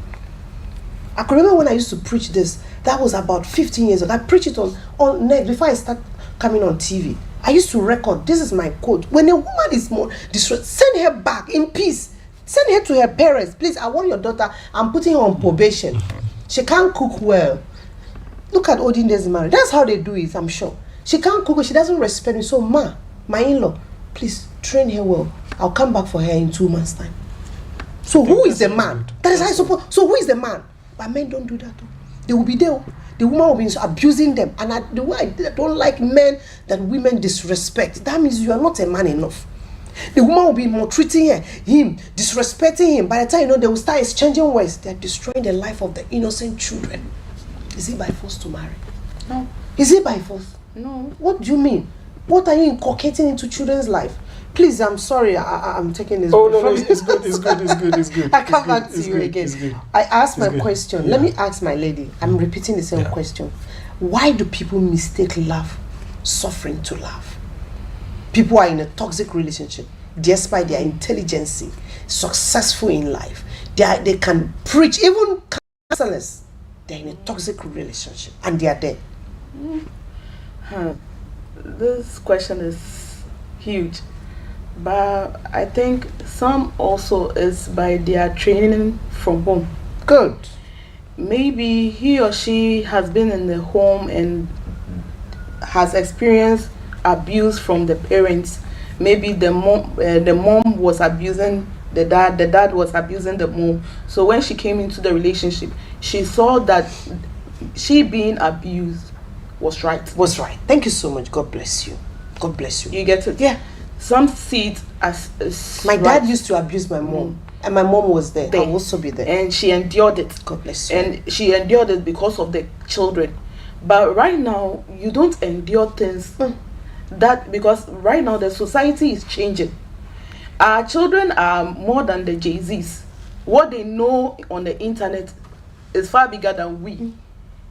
I can remember when I used to preach this, That was about 15 years ago. I preached it on net before I start coming on TV. I used to record. This is my quote. When a woman is more distressed, send her back in peace. Send her to her parents. Please, I want your daughter. I'm putting her on probation. She can't cook well. Look at Odin Days marriage. That's how they do it, I'm sure. She can't cook well. She doesn't respect me. So, my in-law, please train her well. I'll come back for her in 2 months' time. So who is the man? That is how I suppose. So who is the man? But men don't do that. They will be there. The woman will be abusing them. And the way I don't like men that women disrespect. That means you are not a man enough. The woman will be maltreating him, disrespecting him. By the time you know they will start exchanging words, they are destroying the life of the innocent children. Is it by force to marry? No. Is it by force? No. What do you mean? What are you inculcating into children's life? Please, I'm sorry, I'm taking this. Oh, no, it's good. I come back to you again. I asked my question. Yeah. Let me ask my lady. I'm repeating the same question. Why do people mistake love, suffering to love? People are in a toxic relationship, despite their intelligence, successful in life. They can preach, even counselors. They're in a toxic relationship, and they are there. This question is huge. But I think some also is by their training from home. Good. Maybe he or she has been in the home and has experienced abuse from the parents. Maybe the mom was abusing the dad was abusing the mom. So when she came into the relationship, she saw that she being abused was right. Thank you so much. God bless you. God bless you. You get it? Yeah. Some see it as my right. dad used to abuse my mom, and my mom was there. I will also be there. And she endured it. God bless you. And she endured it because of the children. But right now, you don't endure things that, because right now the society is changing. Our children are more than the Jay-Z's. What they know on the internet is far bigger than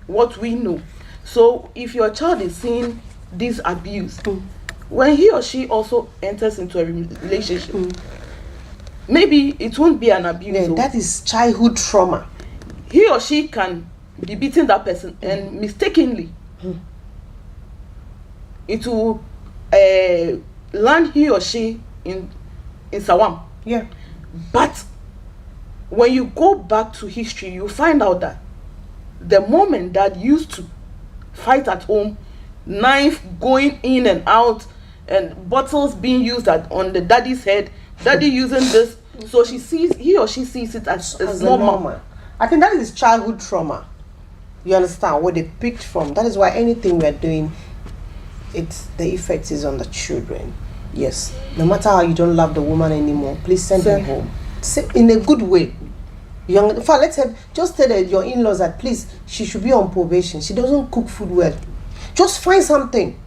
what we know. So if your child is seeing this abuse, when he or she also enters into a relationship, maybe it won't be an abuse. Yeah, that is childhood trauma. He or she can be beating that person and mistakenly it will land he or she in Sawam. Yeah. But when you go back to history, you find out that the mom and dad used to fight at home, knife going in and out, and bottles being used on the daddy's head, daddy using this. So he or she sees it as normal. I think that is childhood trauma. You understand where they picked from. That is why anything we are doing, the effect is on the children. Yes. No matter how you don't love the woman anymore, please send her home. In a good way. In fact, just tell your in-laws that please, she should be on probation. She doesn't cook food well. Just find something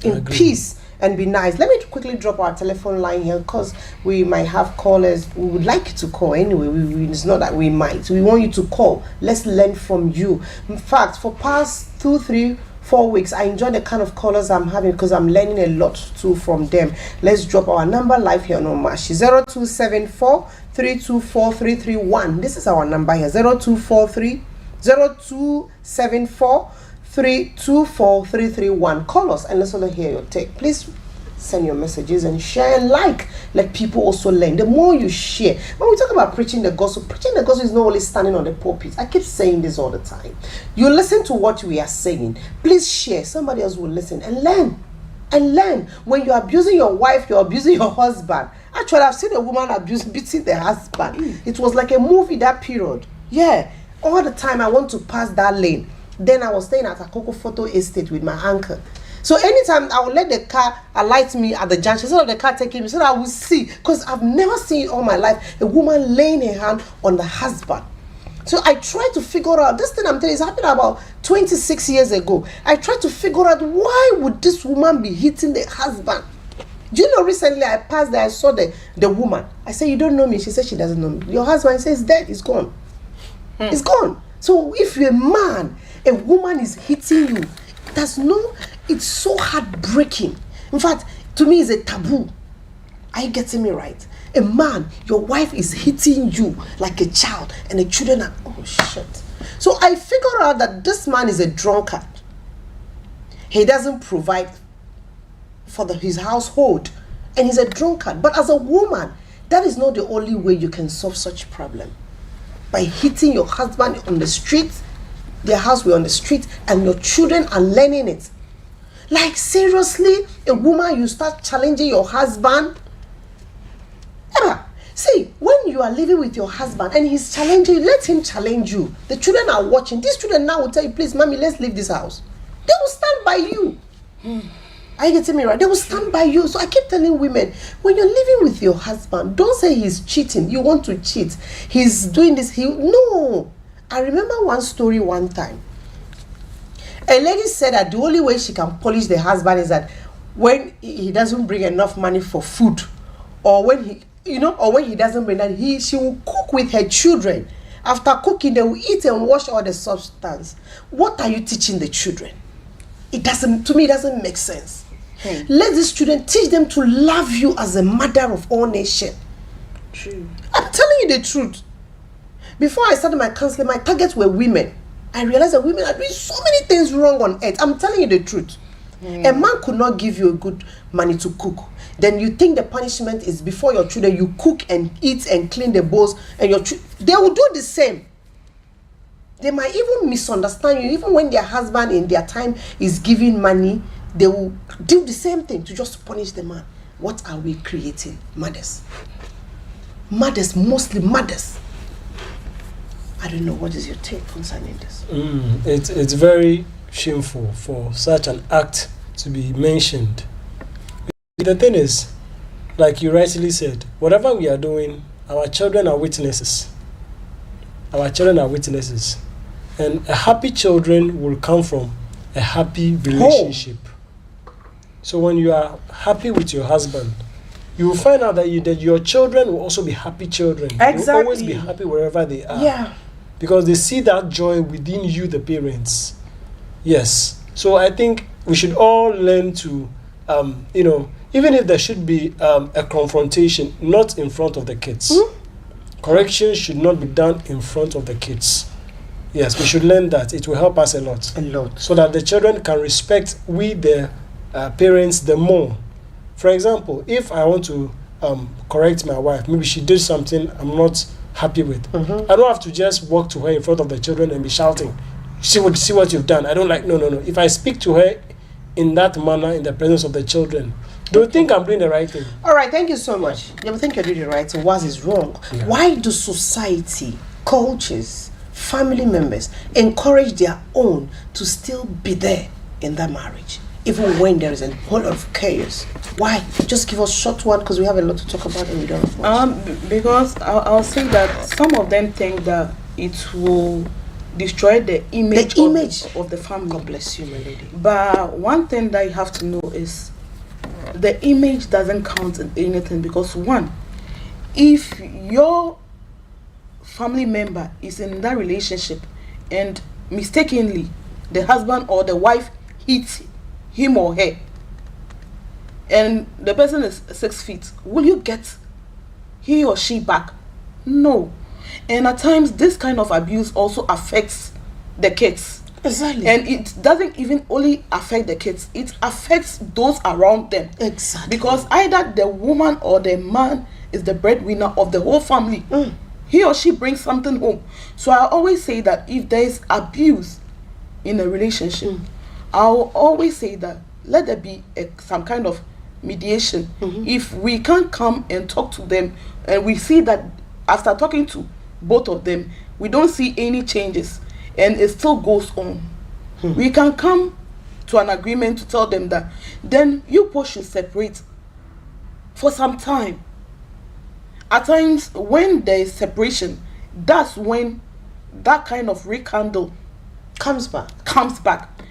in peace and be nice. Let me quickly drop our telephone line here because we might have callers. We would like you to call anyway. It's not that we might. We want you to call. Let's learn from you. In fact, for past 2, 3, 4 weeks, I enjoy the kind of callers I'm having because I'm learning a lot too from them. Let's drop our number live here on Omashi 0274 324 331. This is our number here 0274 324 331. Call us and let's all hear your take. Please send your messages and share and like. Let people also learn. The more you share, when we talk about preaching the gospel is not only standing on the pulpit. I keep saying this all the time. You listen to what we are saying. Please share. Somebody else will listen and learn. And learn. When you're abusing your wife, you're abusing your husband. Actually, I've seen a woman beating the husband. It was like a movie that period. Yeah. All the time I want to pass that lane. Then I was staying at Akoko Photo Estate with my uncle. So anytime I will let the car alight me at the junction, instead of the car taking me, so that I will see. Because I've never seen all my life a woman laying her hand on the husband. So I tried to figure out, this thing I'm telling you is happening about 26 years ago. I tried to figure out why would this woman be hitting the husband. Do you know, recently I passed there, I saw the woman. I said, you don't know me? She said she doesn't know me. Your husband says dead, he's gone. He's gone. So if you're a man, a woman is hitting you, it's so heartbreaking. In fact, to me, it's a taboo. Are you getting me right? A man, your wife is hitting you like a child, and the children are, oh shit. So I figured out that this man is a drunkard. He doesn't provide for his household, and he's a drunkard. But as a woman, that is not the only way you can solve such problem. By hitting your husband on the street, their house will be on the street, and your children are learning it. Like seriously, a woman, you start challenging your husband. See, when you are living with your husband and he's challenging you, let him challenge you. The children are watching. These children now will tell you, please, mommy, let's leave this house. They will stand by you. Are you getting me right? They will stand by you. So I keep telling women, when you're living with your husband, don't say he's cheating. You want to cheat. He's doing this. No. I remember one story one time. A lady said that the only way she can punish the husband is that when he doesn't bring enough money for food, or when he doesn't bring that, she will cook with her children. After cooking, they will eat and wash all the substance. What are you teaching the children? It doesn't make sense. Let these children, teach them to love you as a mother of all nations. True. I'm telling you the truth. Before I started my counseling, my targets were women. I realized that women are doing so many things wrong on earth. I'm telling you the truth. A man could not give you a good money to cook. Then you think the punishment is before your children, you cook and eat and clean the bowls, and they will do the same. They might even misunderstand you. Even when their husband in their time is giving money, they will do the same thing to just punish the man. What are we creating? Mothers. Mothers, mostly mothers. I don't know, what is your take concerning this? It's very shameful for such an act to be mentioned. The thing is, like you rightly said, whatever we are doing, our children are witnesses. Our children are witnesses. And a happy children will come from a happy relationship. So when you are happy with your husband, you will find out that your children will also be happy children. Exactly. They will always be happy wherever they are. Yeah. Because they see that joy within you, the parents. Yes. So I think we should all learn to, even if there should be a confrontation, not in front of the kids. Correction should not be done in front of the kids. Yes, we should learn that. It will help us a lot. A lot. So that the children can respect the parents the more. For example, if I want to correct my wife, maybe she did something I'm not happy with. I don't have to just walk to her in front of the children and be shouting, see what you've done. I don't like, no. If I speak to her in that manner in the presence of the children, they'll think I'm doing the right thing. All right, thank you so much. You think you're doing the right thing. What is wrong? Yeah. Why do society, cultures, family members encourage their own to still be there in that marriage, even when there is a whole lot of chaos? Why? Just give us a short one, because we have a lot to talk about and we don't have much. Because I'll say that some of them think that it will destroy the image of the family. God bless you, my lady. But one thing that you have to know is the image doesn't count in anything, because one, if your family member is in that relationship and mistakenly the husband or the wife hits him or her and the person is 6 feet, will you get he or she back? No. And at times this kind of abuse also affects the kids. Exactly. And it doesn't even only affect the kids, it affects those around them. Exactly. Because either the woman or the man is the breadwinner of the whole family. He or she brings something home. So I always say that if there is abuse in a relationship, I'll always say that let there be some kind of mediation. If we can't come and talk to them and we see that after talking to both of them, we don't see any changes and it still goes on, we can come to an agreement to tell them that then you both should separate for some time. At times when there is separation, that's when that kind of rekindle comes back.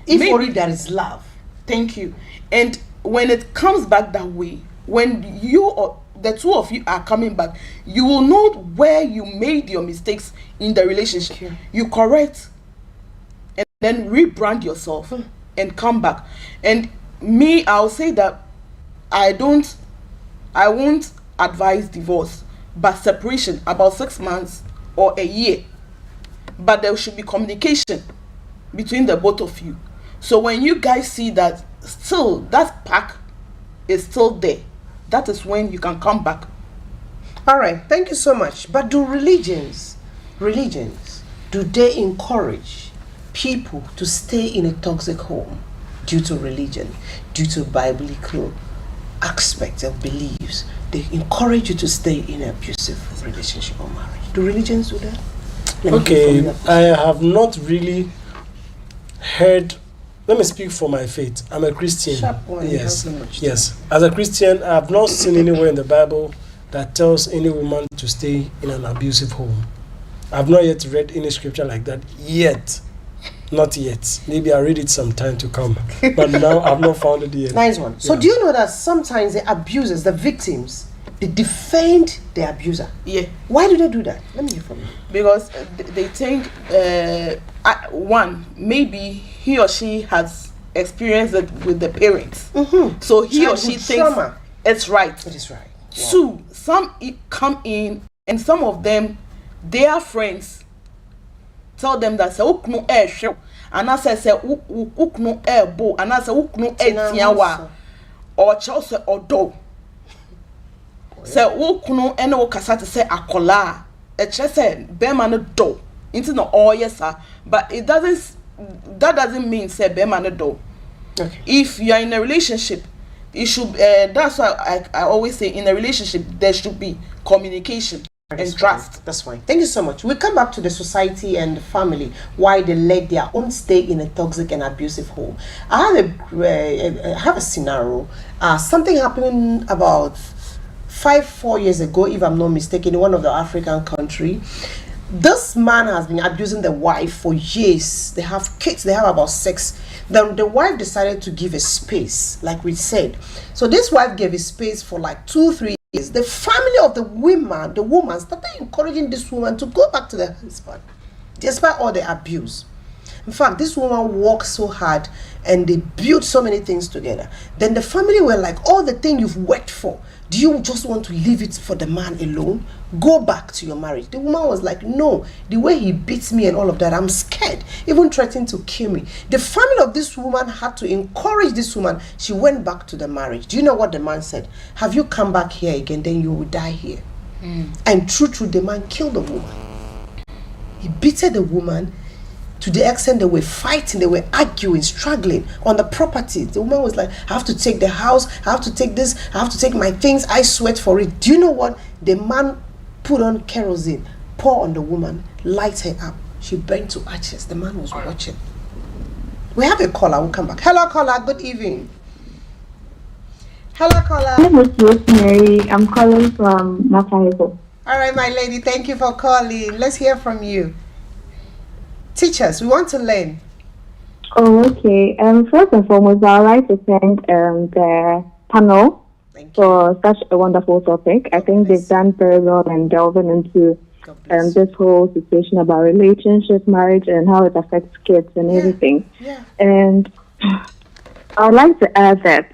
If Maybe only there is love. Thank you. And when it comes back that way, when you or the two of you are coming back, you will know where you made your mistakes in the relationship. Okay. You correct and then rebrand yourself and come back. And me, I'll say that I won't advise divorce, but separation about 6 months or a year. but there should be communication between the both of you. So when you guys see that still that spark is still there, that is when you can come back. All right, thank you so much. But do religions, do they encourage people to stay in a toxic home due to religion, due to biblical aspects of beliefs? They encourage you to stay in an abusive relationship or marriage. Do religions do that? Okay, I have not really heard. Let me speak for my faith. I'm a Christian. Sharp one, Yes. As a Christian, I have not seen anywhere in the Bible that tells any woman to stay in an abusive home. I've not yet read any scripture like that yet. Not yet. Maybe I'll read it sometime to come. But now I've not found it yet. Nice one. So do you know that sometimes the abusers, the victims, they defend the abuser? Yeah. Why do they do that? Let me hear from you. Because they think one, maybe he or she has experienced it with the parents, so he or she thinks trauma. it's right. It is right. Two, some come in and some of them, their friends tell them that say uknu show, and I say uknu bo, and I say uknu tiawa, or chose or do. Say uknu eno kasa to say akola. It just said bema no do. Into no oh yes sir, but it doesn't. That doesn't mean say bema no do. Okay. If you are in a relationship, it should. That's why I always say in a relationship there should be communication and trust. That's fine. Thank you so much. We come back to the society and the family, why they let their own stay in a toxic and abusive home. I have a scenario. Something happened about 4 years ago, if I'm not mistaken, in one of the African country. This man has been abusing the wife for years. They have kids. They have about 6. The wife decided to give a space, like we said. So this wife gave a space for like 2-3 years. The family of the woman started encouraging this woman to go back to the husband, despite all the abuse. In fact, this woman worked so hard and they built so many things together. Then the family were like, all the thing you've worked for, do you just want to leave it for the man alone? Go back to your marriage. The woman was like, no, the way he beats me and all of that, I'm scared, even threatened to kill me. The family of this woman had to encourage this woman. She went back to the marriage. Do you know what the man said? Have you come back here again, then you will die here. And true, the man killed the woman. He beated the woman to the extent they were fighting, they were arguing, struggling on the property. The woman was like, I have to take the house, I have to take this, I have to take my things, I sweat for it. Do you know what? The man put on kerosene, pour on the woman, light her up. She burned to ashes. The man was watching. We have a caller, we'll come back. Hello caller, good evening. Hello caller. My name is Rosemary. I'm calling from Mafahego. All right, my lady, thank you for calling. Let's hear from you. Teach us, we want to learn. Oh, okay. First and foremost, I'd like to thank the panel for such a wonderful topic. I think they've done very well in delving into this whole situation about relationship, marriage, and how it affects kids and everything. Yeah. And I'd like to add that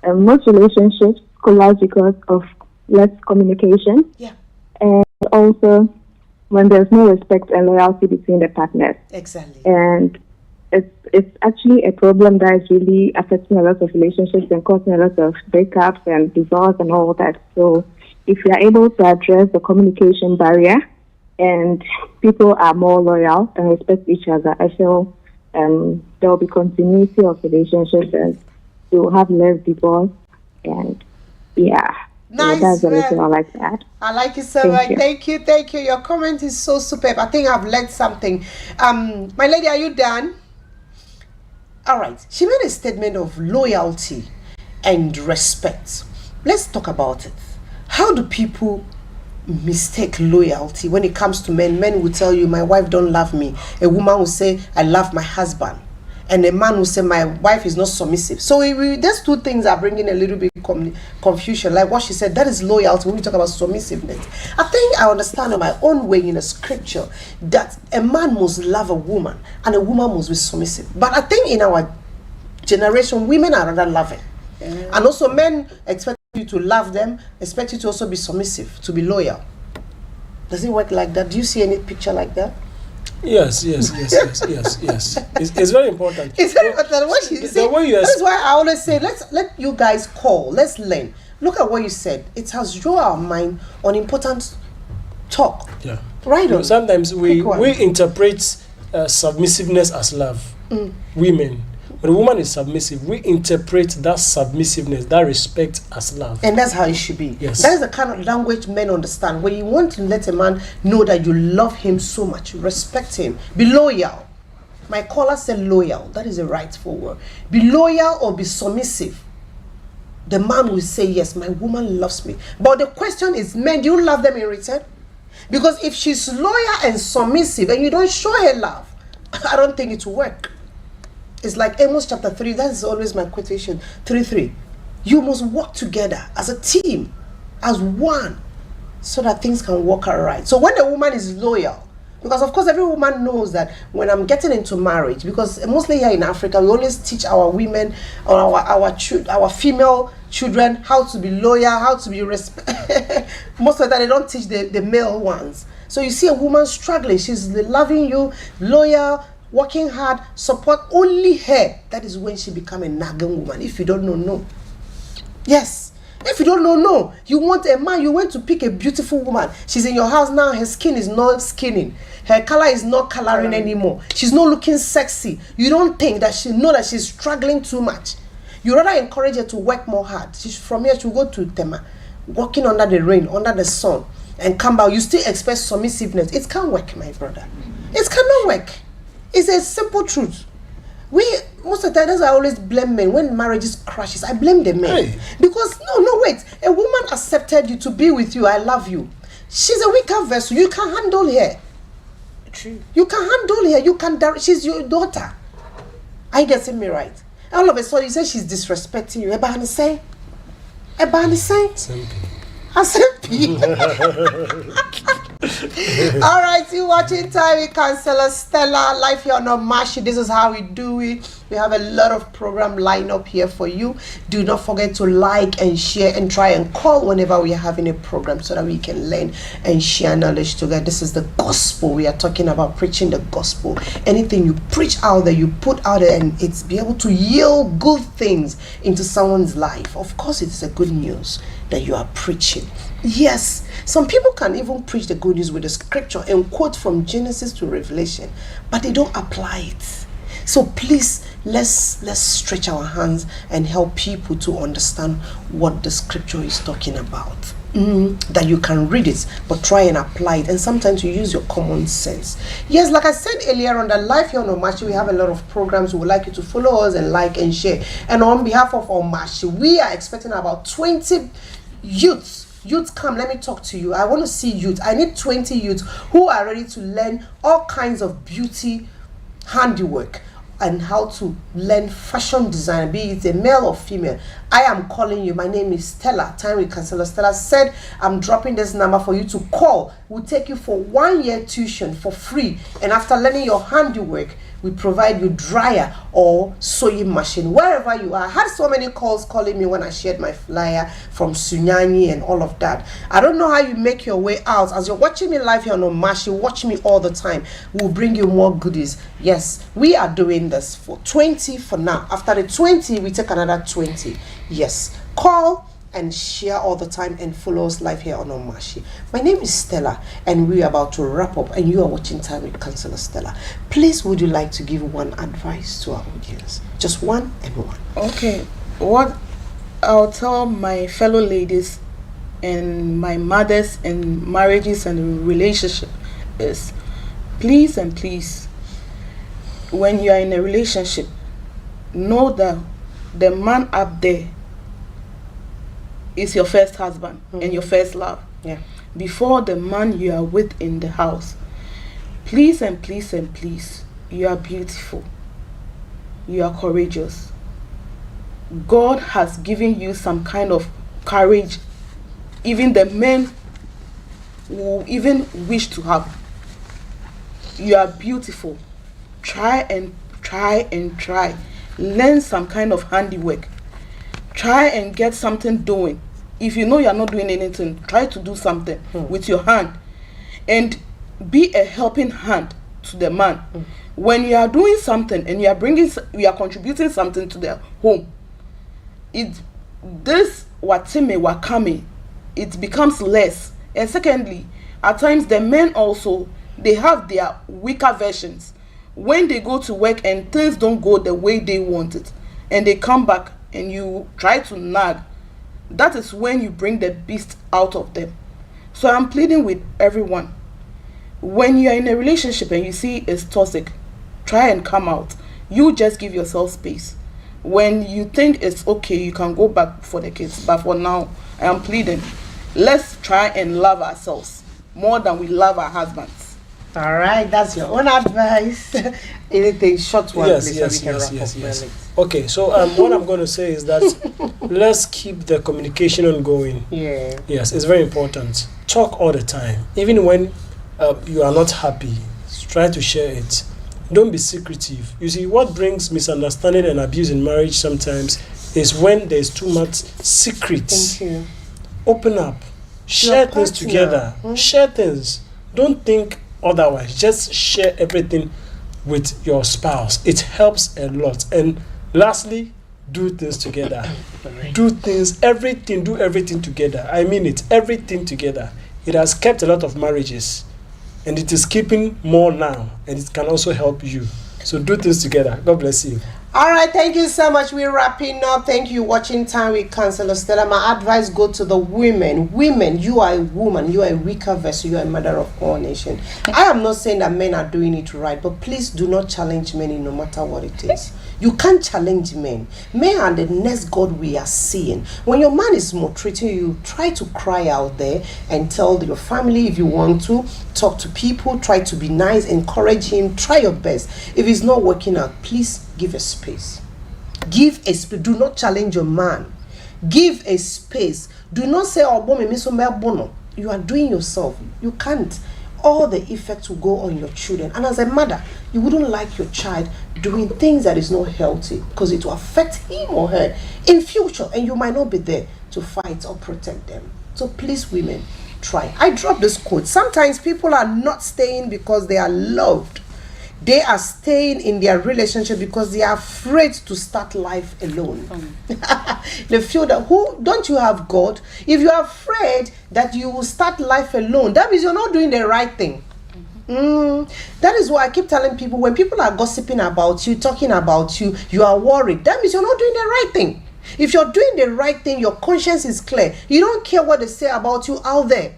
most relationships collapse because of less communication. Yeah. And also when there's no respect and loyalty between the partners. Exactly. And it's actually a problem that is really affecting a lot of relationships and causing a lot of breakups and divorce and all that. So if you are able to address the communication barrier and people are more loyal and respect each other, I feel there will be continuity of relationships and you will have less divorce. And yeah. Nice. That's the reason I like that. I like it so much. Thank you. Your comment is so superb. I think I've learned something. My lady, are you done? All right. She made a statement of loyalty and respect. Let's talk about it. How do people mistake loyalty when it comes to men? Men will tell you, my wife don't love me. A woman will say, I love my husband. And a man will say, my wife is not submissive. So those two things are bringing a little bit confusion. Like what she said, that is loyalty when we talk about submissiveness. I think I understand in my own way in the scripture that a man must love a woman and a woman must be submissive. But I think in our generation, women are rather loving. And also men expect you to love them, expect you to also be submissive, to be loyal. Does it work like that? Do you see any picture like that? Yes. It's very important. It's very important. What you The see, way you that's why I always say, let you guys call. Let's learn. Look at what you said. It has drawn our mind on important talk. Yeah. Right on. Sometimes we Quick one. interpret submissiveness as love. Women. When a woman is submissive, we interpret that submissiveness, that respect as love. And that's how it should be. Yes. That is the kind of language men understand. When you want to let a man know that you love him so much, respect him, be loyal. My caller said loyal. That is a rightful word. Be loyal or be submissive. The man will say, yes, my woman loves me. But the question is, men, do you love them in return? Because if she's loyal and submissive and you don't show her love, I don't think it will work. It's like Amos chapter 3. That is always my quotation. 3:3. You must work together as a team, as one, so that things can work out right. So when the woman is loyal, because of course every woman knows that when I'm getting into marriage, because mostly here in Africa, we always teach our women or our female children how to be loyal, how to be most of the time they don't teach the male ones. So you see a woman struggling, she's loving you, loyal, working hard, support only her. That is when she become a nagging woman. If you don't know, no. Yes. If you don't know, no. You want a man, you want to pick a beautiful woman. She's in your house now, her skin is not skinning. Her color is not coloring anymore. She's not looking sexy. You don't think that she know that she's struggling too much. You rather encourage her to work more hard. She's from here, she'll go to Tema, working under the rain, under the sun, and come back. You still expect submissiveness. It can't work, my brother. It cannot work. It's a simple truth. Most of the time, that's why I always blame men. When marriages crashes, I blame the men. Hey. Because, no, wait. A woman accepted you to be with you. I love you. She's a weaker vessel. You can handle her. True. You can handle her. You can direct. She's your daughter. Are you getting me right? All of a sudden, you say she's disrespecting you. Ebani say? Same thing. All right, you watching Time with Counselor Stella live here on Omashi. This is how we do it. We have a lot of program lined up here for you. Do not forget to like and share and try and call whenever we are having a program so that we can learn and share knowledge together. This is the gospel. We are talking about preaching the gospel. Anything you preach out there, you put out there, and it's be able to yield good things into someone's life. Of course, it's a good news that you are preaching. Yes, some people can even preach the good news with the scripture and quote from Genesis to Revelation, but they don't apply it. So please, let's stretch our hands and help people to understand what the scripture is talking about. That you can read it, but try and apply it. And sometimes you use your common sense. Yes, like I said earlier on the live here on Omashi, we have a lot of programs. We would like you to follow us and like and share. And on behalf of Omashi, we are expecting about 20 youths. Youth, come, let me talk to you. I want to see youth. I need 20 youths who are ready to learn all kinds of beauty handiwork and how to learn fashion design, be it a male or female. I am calling you. My name is Stella. Time with Counselor Stella said I'm dropping this number for you to call. We'll take you for 1 year tuition for free. And after learning your handiwork, we provide you dryer or sewing machine wherever you are. I had so many calls calling me when I shared my flyer from Sunyani and all of that. I don't know how you make your way out. As you're watching me live here on Omashi, watch me all the time. We'll bring you more goodies. Yes, we are doing this for 20 for now. After the 20, we take another 20. Yes, call and share all the time and follow us live here on Omashi. My name is Stella and we are about to wrap up and you are watching Time with Counselor Stella. Please, would you like to give one advice to our audience? Just one and one. Okay, what I'll tell my fellow ladies and my mothers in marriages and relationship is, please and please, when you are in a relationship, know that the man up there is your first husband and your first love. Yeah. Before the man you are with in the house, please and please and please, you are beautiful. You are courageous. God has given you some kind of courage, even the men who even wish to have. You are beautiful. Try and try and try. Learn some kind of handiwork. Try and get something doing. If you know you're not doing anything, try to do something with your hand. And be a helping hand to the man. When you are doing something and you are contributing something to the home, this watime wakame, it becomes less. And secondly, at times the men also, they have their weaker versions. When they go to work and things don't go the way they want it, and they come back and you try to nag, that is when you bring the beast out of them. So I'm pleading with everyone. When you're in a relationship and you see it's toxic, try and come out. You just give yourself space. When you think it's okay, you can go back for the kids. But for now, I am pleading. Let's try and love ourselves more than we love our husbands. All right, that's your own advice. Anything short one, please, so we can wrap up early. Okay, so what I'm going to say is that let's keep the communication ongoing. Yeah. Yes, it's very important. Talk all the time. Even when you are not happy, try to share it. Don't be secretive. You see, what brings misunderstanding and abuse in marriage sometimes is when there's too much secrets. Thank you. Open up. Share things together. Share things. Don't think otherwise. Just share everything with your spouse. It helps a lot. And lastly, do things together. Do everything together. I mean it, everything together. It has kept a lot of marriages, and it is keeping more now, and it can also help you. So do things together. God bless you. All right, thank you so much. We're wrapping up. Thank you watching Time with Counselor Stella. My advice go to the women. Women, you are a woman. You are a weaker vessel. You are a mother of all nations. I am not saying that men are doing it right, but please do not challenge men no matter what it is. You can't challenge men. Men are the next God we are seeing. When your man is maltreating you, try to cry out there and tell your family if you want to. Talk to people. Try to be nice. Encourage him. Try your best. If it's not working out, please give a space. Give a space. Do not challenge your man. Give a space. Do not say, oh, boy, me so me bono. You are doing yourself. You can't. All the effects will go on your children. And as a mother, you wouldn't like your child doing things that is not healthy because it will affect him or her in future, and you might not be there to fight or protect them. So please, women, try. I dropped this quote. Sometimes people are not staying because they are loved. They are staying in their relationship because they are afraid to start life alone. They feel that, don't you have God? If you are afraid that you will start life alone, that means you're not doing the right thing. That is why I keep telling people, when people are gossiping about you, talking about you, you are worried. That means you're not doing the right thing. If you're doing the right thing, your conscience is clear. You don't care what they say about you out there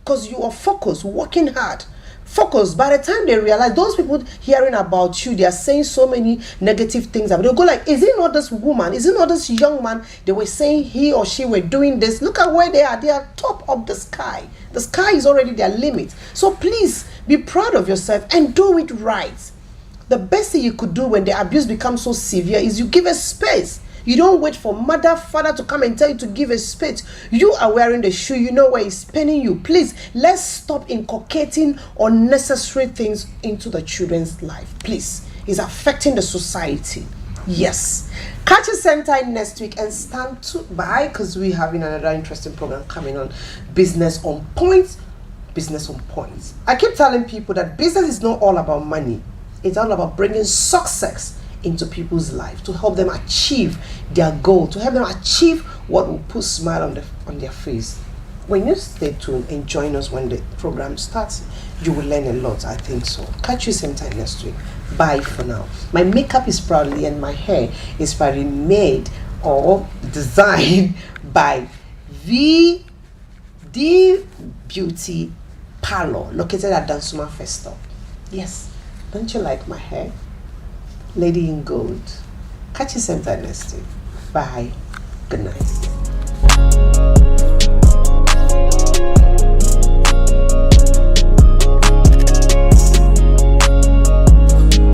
because you are focused, working hard. Focus. By the time they realize, those people hearing about you, they are saying so many negative things about you. They'll go like, is it not this woman? Is it not this young man? They were saying he or she were doing this. Look at where they are. They are top of the sky. The sky is already their limit. So please be proud of yourself and do it right. The best thing you could do when the abuse becomes so severe is you give a space. You don't wait for mother, father to come and tell you to give a space. You are wearing the shoe. You know where it's paining you. Please, let's stop inculcating unnecessary things into the children's life. Please. It's affecting the society. Yes. Catch us same time next week and stand by because we're having another interesting program coming on. Business on Point. Business on Point. I keep telling people that business is not all about money. It's all about bringing success into people's life, to help them achieve their goal, to help them achieve what will put a smile on their face. When you stay tuned and join us when the program starts, you will learn a lot, I think so. Catch you same time next week. Bye for now. My makeup is proudly and my hair is proudly made or designed by VD Beauty Parlor, located at Dansuma Festival. Yes, don't you like my hair? Lady in Gold. Catch you same time next week. Bye. Good night.